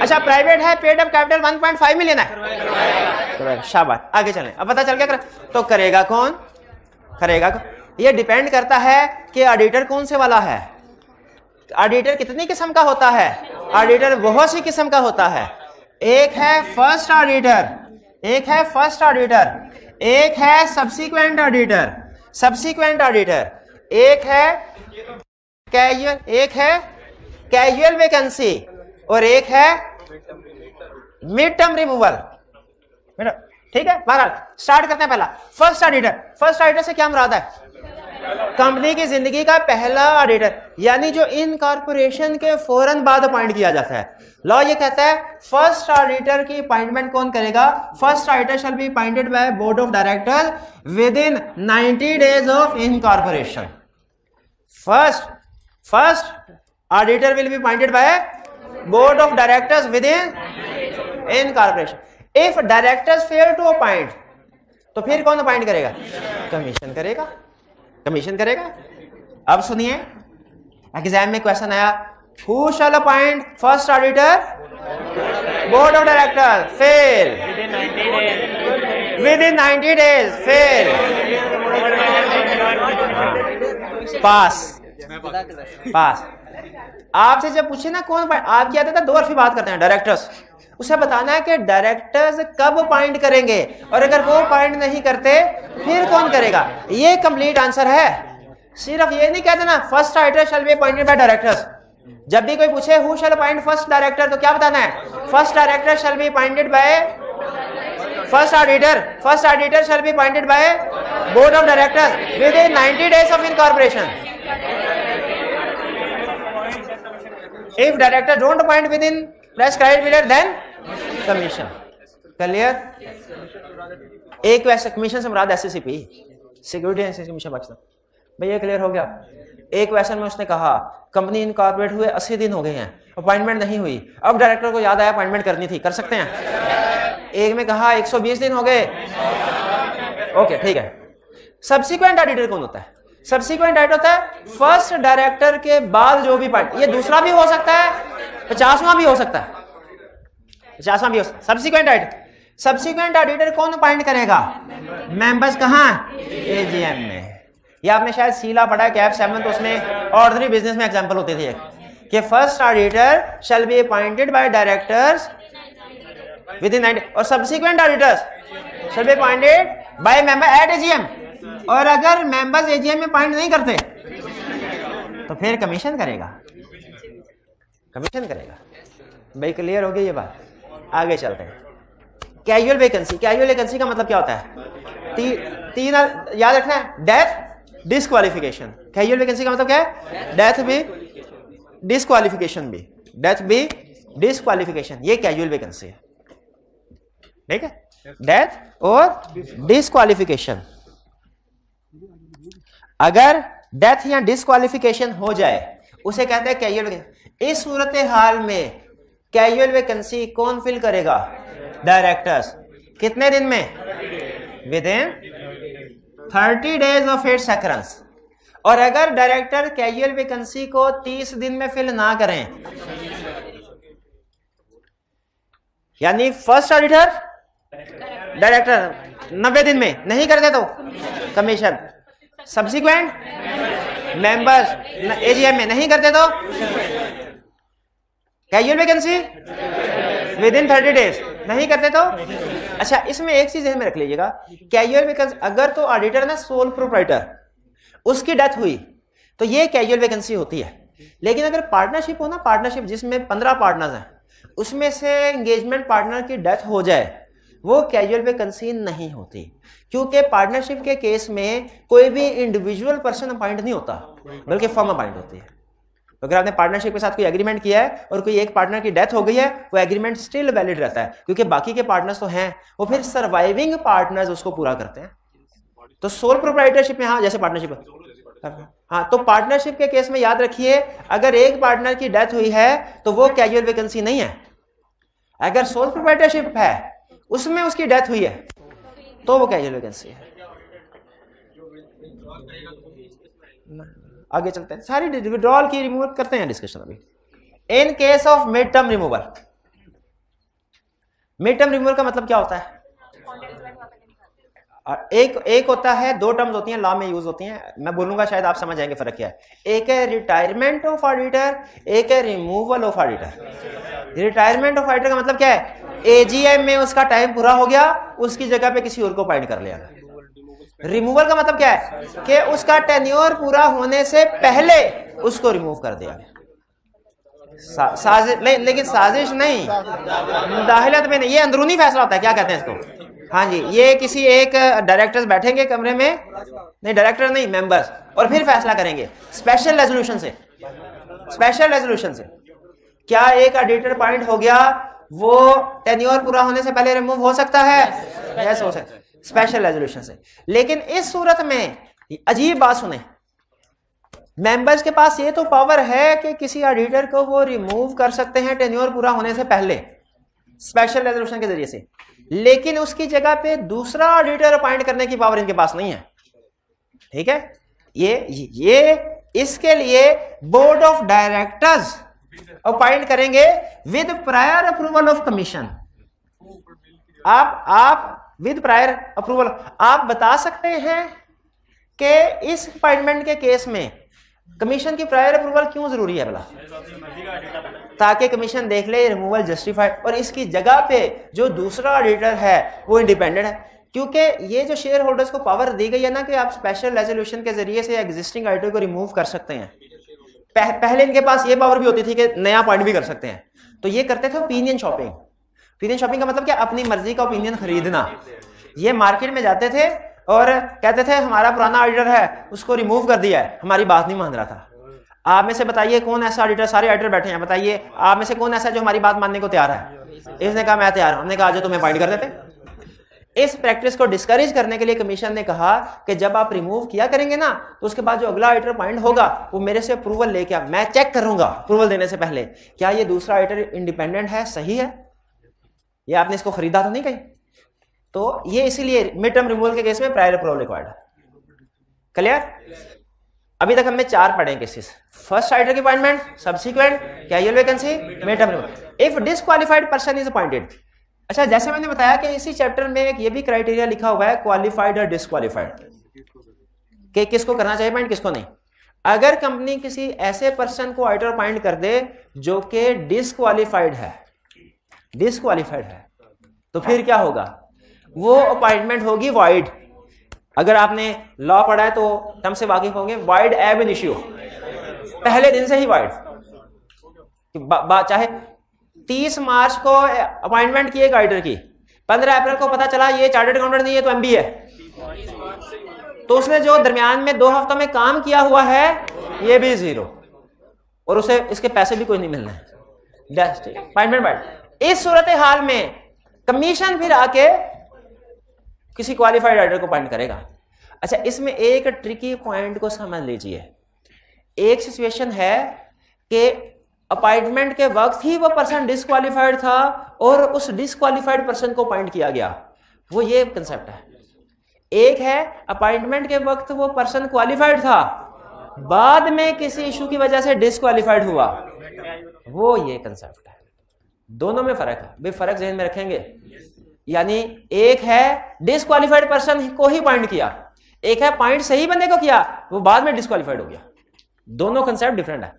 अच्छा, प्राइवेट है, पेड अप कैपिटल 1.5 मिलियन है, शाबाश। आगे चलें, अब पता चल गया तो करेगा कौन? ये डिपेंड करता है कि ऑडिटर कौन से वाला है। ऑडिटर कितनी किस्म का होता है? ऑडिटर बहुत सी किस्म का होता है। एक है फर्स्ट ऑडिटर, एक है सब्सीक्वेंट ऑडिटर, एक है कैजुअल वैकेंसी, और एक है मिड टर्म रिमूवल। ठीक है, बहरहाल स्टार्ट करते हैं। पहला फर्स्ट ऑडिटर से क्या मुराद है? कंपनी की जिंदगी का पहला ऑडिटर, यानी जो इनकॉर्पोरेशन के फौरन बाद अपॉइंट किया जाता है। लॉ ये कहता है फर्स्ट ऑडिटर की अपॉइंटमेंट कौन करेगा? First auditor shall be appointed by board of director within 90 days of incorporation. First auditor will be appointed by board of directors within incorporation. If directors fail to appoint, तो फिर कौन appoint करेगा? Commission करेगा। अब सुनिए, exam में question आया, who shall appoint first auditor? Board of director. Fail within 90 days, fail, pass. आपसे जब पूछे ना कौन, आप क्या था, 2 हरफी बात करते हैं डायरेक्टर्स, उसे बताना है कि डायरेक्टर्स कब अपॉइंट करेंगे, और अगर वो अपॉइंट नहीं करते फिर कौन करेगा। ये कंप्लीट आंसर है। सिर्फ ये नहीं कह देना first auditor shall be appointed by directors. जब भी कोई पूछे who shall appoint first director, तो क्या बताना है? First director shall be appointed by first auditor shall be appointed by board of directors within 90 days of incorporation. If director don't appoint within prescribed period, then commission. Clear? एक वैसे commission से मुराद SCCP, security and commission Pakistan. भैया clear हो गया? एक question में उसने कहा कंपनी इनकॉर्पोरेट हुए 80 दिन हो गए हैं, अपॉइंटमेंट नहीं हुई, अब डायरेक्टर को याद आया अपॉइंटमेंट करनी थी, कर सकते हैं। एक में कहा 120 दिन हो गए, ओके ठीक है। सब्सिक्वेंट ऑडिटर कौन होता है? सब्सिक्वेंट ऑडिटर होता है फर्स्ट डायरेक्टर के बाद जो भी पार्ट, ये दूसरा भी हो सकता है, 50वां भी हो सकता है, 50वां भी हो सकता है। सब्सिक्वेंट ऑडिटर कौन अपॉइंट करेगा? मेंबर्स कहां? एजीएम में। या आपने शायद सीला पढ़ा है कैप 7, तो उसमें ऑर्डिनरी बिजनेस में एग्जांपल होती थी कि first auditor shall be appointed by directors within 90, और subsequent auditors shell be appointed by member eight AGM. और अगर मेंबर्स एजीएम में अपॉइंट नहीं करते तो फिर कमीशन करेगा, कमीशन करेगा। भाई क्लियर हो गई ये बात? आगे चलते हैं। कैजुअल वैकेंसी, कैजुअल वैकेंसी का मतलब क्या होता है? तीन याद रखना है, डेथ, डिस्क्वालिफिकेशन। कैजुअल वैकेंसी का मतलब क्या है? डेथ भी, डिस्क्वालिफिकेशन भी, डेथ भी, डिस्क्वालिफिकेशन, ये कैजुअल वैकेंसी है। ठीक है, डेथ और डिस्क्वालिफिकेशन। अगर डेथ या डिस्क्वालिफिकेशन हो जाए उसे कहते हैं कैजुअल वैकेंसी। इस सूरत हाल में कैजुअल वैकेंसी कौन फिल करेगा? डायरेक्टर्स। कितने दिन में? With in 30 days of its occurrence. और अगर डायरेक्टर कैजुअल वैकेंसी को 30 दिन में फिल ना करें, यानी फर्स्ट ऑडिटर डायरेक्टर 90 दिन में नहीं करते तो कमीशन, सब्सिक्वेंट मेंबर्स एजीएम में नहीं करते तो casual vacancy with in 30 days नहीं करते तो। अच्छा, इसमें एक चीज में रख लीजिएगा, कैजुअल वैकेंसी अगर तो ऑडिटर ना सोल प्रोप्राइटर, उसकी डेथ हुई तो ये कैजुअल वैकेंसी होती है। लेकिन अगर पार्टनरशिप हो ना, पार्टनरशिप जिसमें 15 पार्टनर्स हैं, उसमें से एंगेजमेंट पार्टनर की डेथ हो जाए, वो कैजुअल वैकेंसी नहीं होती, क्योंकि पार्टनरशिप के केस में कोई भी इंडिविजुअल पर्सन अपॉइंट नहीं होता, बल्कि फर्म अपॉइंट होती है। तो अगर आपने पार्टनरशिप के साथ कोई एग्रीमेंट किया है और कोई एक पार्टनर की डेथ हो गई है, वो एग्रीमेंट स्टिल वैलिड रहता है, क्योंकि बाकी के पार्टनर्स तो हैं, वो फिर सर्वाइविंग पार्टनर्स उसको पूरा करते हैं। तो सोल प्रोप्राइटरशिप में, हाँ जैसे पार्टनरशिप, हाँ, तो पार्टनरशिप के केस में याद रखिए, अगर एक पार्टनर की डेथ हुई है तो वो कैजुअल वैकेंसी नहीं है। अगर सोल प्रोप्राइटरशिप है, उसमें उसकी डेथ हुई है, तो वो कैजुअल वैकेंसी है। आगे चलते हैं, सारी विड्रॉल की रिमूवल करते हैं डिस्कशन अभी। In case of mid term removal, mid term removal का मतलब क्या होता है? एक होता है, दो टर्म्स होती हैं लॉ में यूज होती हैं, मैं बोलूंगा शायद आप समझ जाएंगे फर्क क्या है। एक है रिटायरमेंट ऑफ ऑडिटर, एक है removal of auditor. Retirement of auditor का मतलब क्या है? एजीएम में उसका टाइम पूरा हो गया, उसकी जगह पे किसी और को अपॉइंट कर लिया। रिमूवल का मतलब क्या है? कि उसका टेन्योर पूरा होने से पहले उसको रिमूव कर दिया। साजिश नहीं, लेकिन साजिश नहीं, मुदाहिलत में नहीं, ये अंदरूनी फैसला होता है। क्या कहते हैं इसको? हाँ जी, ये किसी एक डायरेक्टर्स बैठेंगे कमरे में, नहीं डायरेक्टर नहीं, मेंबर्स, और फिर फैसला करेंगे स्पेशल रेजोल्यूशन से। स्पेशल रेजोल्यूशन से क्या एक ऑडिटर अपॉइंट हो गया, वो टेन्योर पूरा होने से पहले रिमूव हो सकता है? यस, हो सकता है, स्पेशल रेजोल्यूशन से। लेकिन इस सूरत में अजीब बात सुने, मेंबर्स के पास ये तो पावर है कि किसी ऑडिटर को वो रिमूव कर सकते हैं टेन्योर पूरा होने से पहले स्पेशल रेजोल्यूशन के जरिए से, लेकिन उसकी जगह पे दूसरा ऑडिटर अपॉइंट करने की पावर इनके पास नहीं है। ठीक है, ये इसके लिए बोर्ड ऑफ डायरेक्टर्स अपॉइंट करेंगे with prior approval of commission. आप विद प्रायर अप्रूवल आप बता सकते हैं कि इस अपॉइंटमेंट के केस में कमीशन की प्रायर अप्रूवल क्यों जरूरी है भला? ताकि कमीशन देख ले रिमूवल जस्टिफाइड, और इसकी जगह पे जो दूसरा ऑडिटर है वो इंडिपेंडेंट है। क्योंकि ये जो शेयर होल्डर्स को पावर दी गई है ना कि आप स्पेशल रेजोल्यूशन के जरिए से एग्जिस्टिंग ऑडिटर को रिमूव कर सकते हैं, पहले इनके पास ये पावर भी होती थी कि नया अपॉइंट भी कर सकते हैं। तो ये करते थे ओपिनियन शॉपिंग। ओपिनियन शॉपिंग का मतलब क्या? अपनी मर्जी का ओपिनियन खरीदना। ये मार्केट में जाते थे और कहते थे हमारा पुराना ऑडिटर है, उसको रिमूव कर दिया है, हमारी बात नहीं मान रहा था। आप में से बताइए कौन ऐसा ऑडिटर, सारे ऑडिटर बैठे हैं, बताइए आप में से कौन ऐसा जो हमारी बात मानने को तैयार है? इसने कहा मैं तैयार हूं। हमने कहा जो तुम्हें अपॉइंट कर देते। इस प्रैक्टिस को डिस्करेज करने के लिए कमीशन ने कहा कि जब आप रिमूव किया करेंगे ना, तो उसके बाद जो अगला ऑडिटर अपॉइंट होगा वो मेरे से अप्रूवल लेके आ, मैं चेक करूंगा अप्रूवल देने से पहले क्या ये दूसरा ऑडिटर इंडिपेंडेंट है, सही है, ये आपने इसको खरीदा तो नहीं कहीं। तो ये इसीलिए मिड टर्म रिमूवल के केस में प्रायर अप्रूवल रिक्वायर्ड है। क्लियर? अभी तक हमने 4 पढ़े केसेस। फर्स्ट ऑडिटर की appointment, subsequent, casual vacancy, mid term removal. If disqualified person is appointed. अच्छा, जैसे मैंने बताया कि इसी चैप्टर में एक ये भी क्राइटेरिया लिखा हुआ है क्वालिफाइड और डिसक्वालिफाइड, कि किसको करना चाहिए पॉइंट, किसको नहीं। अगर कंपनी किसी ऐसे पर्सन को ऑडिटर अपॉइंट कर दे जो कि डिसक्वालिफाइड है, तो फिर क्या होगा? वो अपॉइंटमेंट होगी वॉइड। अगर आपने लॉ पढ़ा है तो टर्म से वाकिफ होंगे, वॉइड एब इनिशियो। पहले दिन से ही वाइड, चाहे 30 मार्च को अपॉइंटमेंट की एक ऑडिटर की, 15 अप्रैल को पता चला ये चार्टर्ड अकाउंटेंट नहीं है तो एमबी है, तो उसने जो दरमियान में 2 हफ्तों में काम किया हुआ है ये भी 0, और उसे इसके पैसे भी कोई नहीं मिलना है। Appointment wide. इस सूरत हाल में कमीशन फिर आके किसी क्वालिफाइड ऑडिटर को अपॉइंट करेगा। अच्छा, इसमें एक ट्रिकी पॉइंट को समझ लीजिए। एक सिचुएशन है कि अपॉइंटमेंट के वक्त ही वो पर्सन डिसक्वालिफाइड था और उस डिसक्वालिफाइड पर्सन को अपॉइंट किया गया, वो ये कंसेप्ट है। एक है अपॉइंटमेंट के वक्त वो पर्सन क्वालिफाइड था, बाद में किसी इशू की वजह से डिसक्वालिफाइड हुआ, वो ये कंसेप्ट है। दोनों में फर्क है, भी फर्क ज़हन में रखेंगे। यानी एक है डिसक्वालिफाइड पर्सन को ही पॉइंट किया, एक है पॉइंट सही बंदे को किया, वो बाद में डिसक्वालिफाइड हो गया। दोनों कंसेप्ट डिफरेंट है।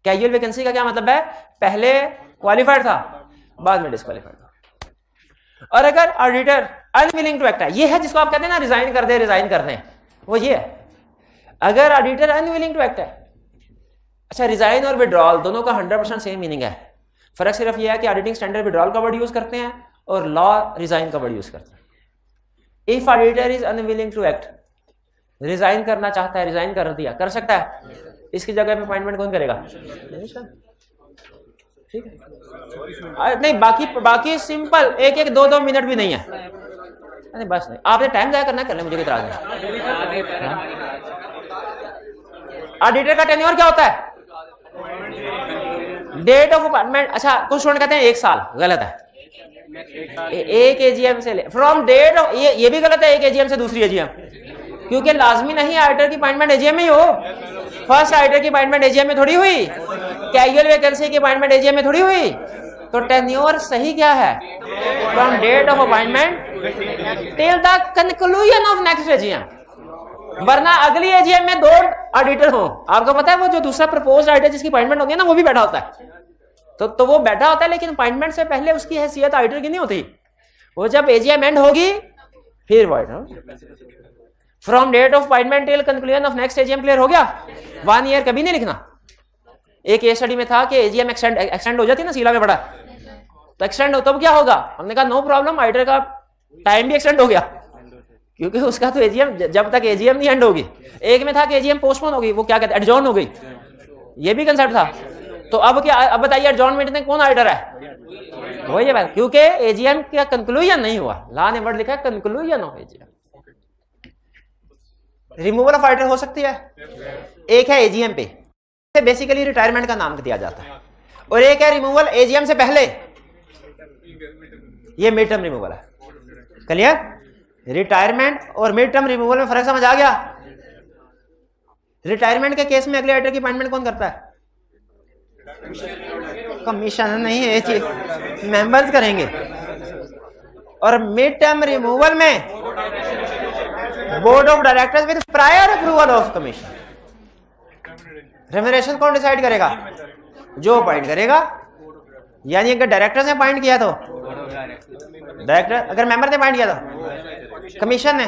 कैजुअल वैकेंसी का क्या मतलब है? पहले क्वालिफाइड था, बाद में डिसक्वालिफाइड था। और अगर ऑडिटर अनविलिंग टू एक्ट है, ये है जिसको आप कहते हैं ना रिजाइन कर दे, वो ये है। अगर ऑडिटर अनविलिंग टू एक्ट है, अच्छा, रिजाइन और विड्रॉल दोनों का 100% सेम मीनिंग है। फर्क सिर्फ यह है कि ऑडिटिंग स्टैंडर्ड विड्रॉल का वर्ड यूज करते हैं और लॉ रिजाइन का वर्ड यूज करते हैं। If auditor is unwilling to act, resign करना चाहता है, रिजाइन कर दिया, कर सकता है, इसकी जगह पे अपॉइंटमेंट कौन करेगा? ठीक है, नहीं बाकी सिंपल, 1-1, 2-2 मिनट भी नहीं है। नहीं बस नहीं, आपने टाइम जाया करना, कर ले, मुझे इतराज नहीं। ऑडिटर का टेन्योर क्या होता है? Date of appointment. अच्छा, कुछ स्टूडेंट कहते हैं 1 साल, गलत है। एक एजीएम से ले फ्रॉम डेट ऑफ, ये भी गलत है, एक एजीएम से दूसरी एजीएम, क्योंकि लाजमी नहीं ऑडिटर की अपॉइंटमेंट एजीएम में ही हो। फर्स्ट ऑडिटर की अपॉइंटमेंट एजीएम में थोड़ी हुई, कैजुअल वैकेंसी की अपॉइंटमेंट एजीएम में थोड़ी हुई। तो टेन्योर सही क्या है? From date of appointment till the conclusion of next AGM, वरना अगली एजीएम में 2 ऑडिटर हो। आपको पता है वो जो दूसरा प्रपोज्ड ऑडिटर जिसकी अपॉइंटमेंट होती है ना, वो भी बैठा होता है। तो वो बैठा होता है, लेकिन अपॉइंटमेंट से पहले उसकी हैसियत ऑडिटर की नहीं होती। वो जब एजीएम एंड होगी फिर वो from date of appointment till conclusion of next AGM. Clear हो गया? 1 ईयर कभी नहीं लिखना। एक केस स्टडी में था कि एजीएम एक्सटेंड हो जाती ना, सीला में पड़ा, तो एक्सटेंड हो तब क्या होगा? हमने कहा नो प्रॉब्लम, ऑडिटर का टाइम भी एक्सटेंड हो गया, क्योंकि उसका तो एजीएम जब तक एजीएम नहीं एंड होगी। एक में था कि एजीएम पोस्टपोन होगी, वो क्या कहते हैं, एडजॉर्न हो गई, ये भी कंसेप्ट था। तो अब क्या, अब बताइए एडजॉर्नमेंट में कौन ऑडिटर है? वही है बात, क्योंकि एजीएम का कंक्लूजन नहीं हुआ। लॉ ने वर्ड लिखा है conclusion of AGM. Removal of auditor हो सकती है, एक है एजीएम पे, बेसिकली रिटायरमेंट का नाम दिया जाता है, और एक है रिमूवल एजीएम से पहले, ये मिड टर्म रिमूवल है। क्लियर? रिटायरमेंट और मिड टर्म रिमूवल में फर्क समझ आ गया? रिटायरमेंट के केस में अगले ऑडिटर की अपॉइंटमेंट कौन करता है? कमीशन नहीं है, ये चीज मेंबर्स करेंगे। और मिड टर्म रिमूवल में board of directors with prior approval of commission. Remuneration कौन डिसाइड करेगा? जो अपॉइंट करेगा। यानी अगर डायरेक्टर ने अपॉइंट किया तो डायरेक्टर, अगर मेंबर ने अपॉइंट किया तो कमीशन ने।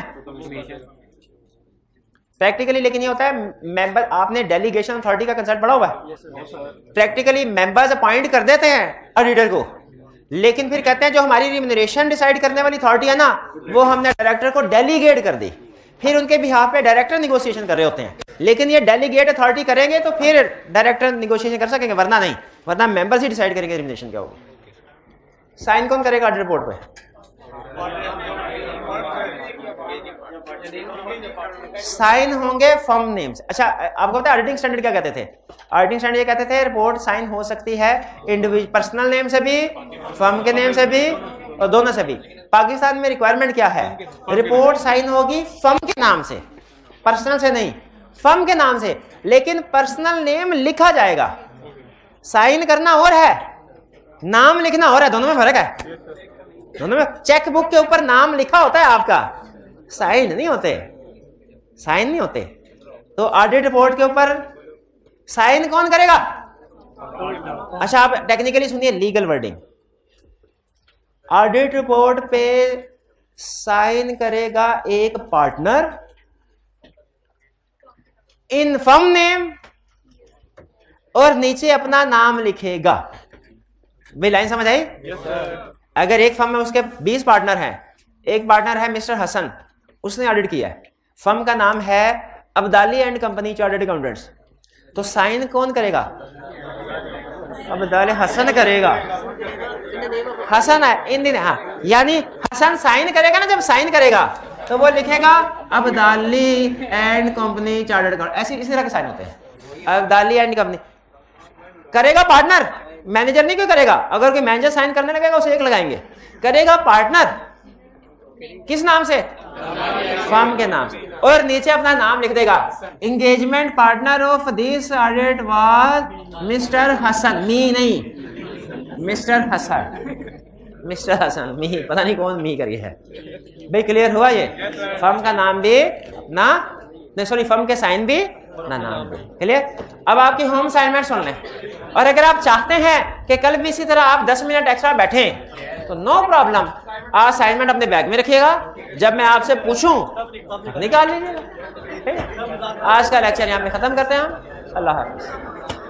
प्रैक्टिकली लेकिन ये होता है, मेंबर, आपने डेलीगेशन अथॉरिटी का कंसेप्ट पढ़ा हुआ है? प्रैक्टिकली मेंबर्स अपॉइंट कर देते हैं ऑडिटर को, लेकिन फिर कहते हैं जो हमारी रिम्यूनरेशन डिसाइड करने वाली अथॉरिटी है ना, वो हमने डायरेक्टर को डेलीगेट कर दी। फिर उनके बिहाफ पे डायरेक्टर निगोशिएशन कर रहे होते हैं, लेकिन ये डेलीगेट अथॉरिटी करेंगे तो फिर डायरेक्टर निगोशिएशन कर सकेंगे, वरना नहीं, वरना मेंबर्स ही डिसाइड करेंगे रिम्यूनरेशन क्या होगी। साइन कौन करेगा ऑडिट रिपोर्ट पे? साइन होंगे फर्म नेम्स। अच्छा, आपको पता है ऑडिटिंग स्टैंडर्ड क्या कहते थे? ऑडिटिंग स्टैंडर्ड ये कहते थे रिपोर्ट साइन हो सकती है इंडिविजुअल पर्सनल नेम से भी, फर्म के नेम से भी, और दोनों से भी। पाकिस्तान में रिक्वायरमेंट क्या है? रिपोर्ट साइन होगी फर्म के नाम से, पर्सनल से नहीं, फर्म के नाम से, लेकिन पर्सनल नेम लिखा जाएगा। साइन करना और है, नाम लिखना और है, दोनों में फर्क है। दोनों में चेक बुक के ऊपर नाम लिखा होता है आपका, साइन नहीं होते, साइन नहीं होते। तो ऑडिट रिपोर्ट के ऊपर साइन कौन करेगा? अच्छा, आप टेक्निकली सुनिए लीगल वर्डिंग। ऑडिट रिपोर्ट पे साइन करेगा एक पार्टनर इन फर्म नेम और नीचे अपना नाम लिखेगा। भाई लाइन समझ आई? अगर एक फर्म में उसके 20 पार्टनर हैं, एक पार्टनर है मिस्टर हसन, उसने ऑडिट किया है, फर्म का नाम है Abdali and company chartered accountants, तो साइन कौन करेगा? अब्दाली हसन करेगा। हसन है इन दिन, हाँ, यानी हसन साइन करेगा ना, जब साइन करेगा तो वो लिखेगा Abdali and company chartered account, ऐसे इसी तरह के साइन होते हैं। अब्दाली एंड कंपनी करेगा पार्टनर, मैनेजर नहीं क्यों करेगा? अगर कोई मैनेजर साइन करने लगेगा उसे एक लगाएंगे। करेगा पार्टनर किस नाम से? फर्म के नाम से, और नीचे अपना नाम लिख देगा। Engagement partner of this audit was mister Hasan, me नहीं, mister Hasan, mister Hasan, me, पता नहीं कौन मी करी है। भाई क्लियर हुआ? ये फर्म का नाम भी ना, नहीं सॉरी, फर्म के साइन भी ना, नाम भी क्लियर। अब आपकी होम असाइनमेंट सुन लें, और अगर आप चाहते हैं कि कल भी इसी तरह आप 10 मिनट एक्स्ट्रा बैठें तो नो प्रॉब्लम, असाइनमेंट अपने बैग में रखिएगा, जब मैं आपसे पूछूं निकाल लीजिएगा। आज का लेक्चर यहाँ पे खत्म करते हैं हम। अल्लाह हाफ़िज़।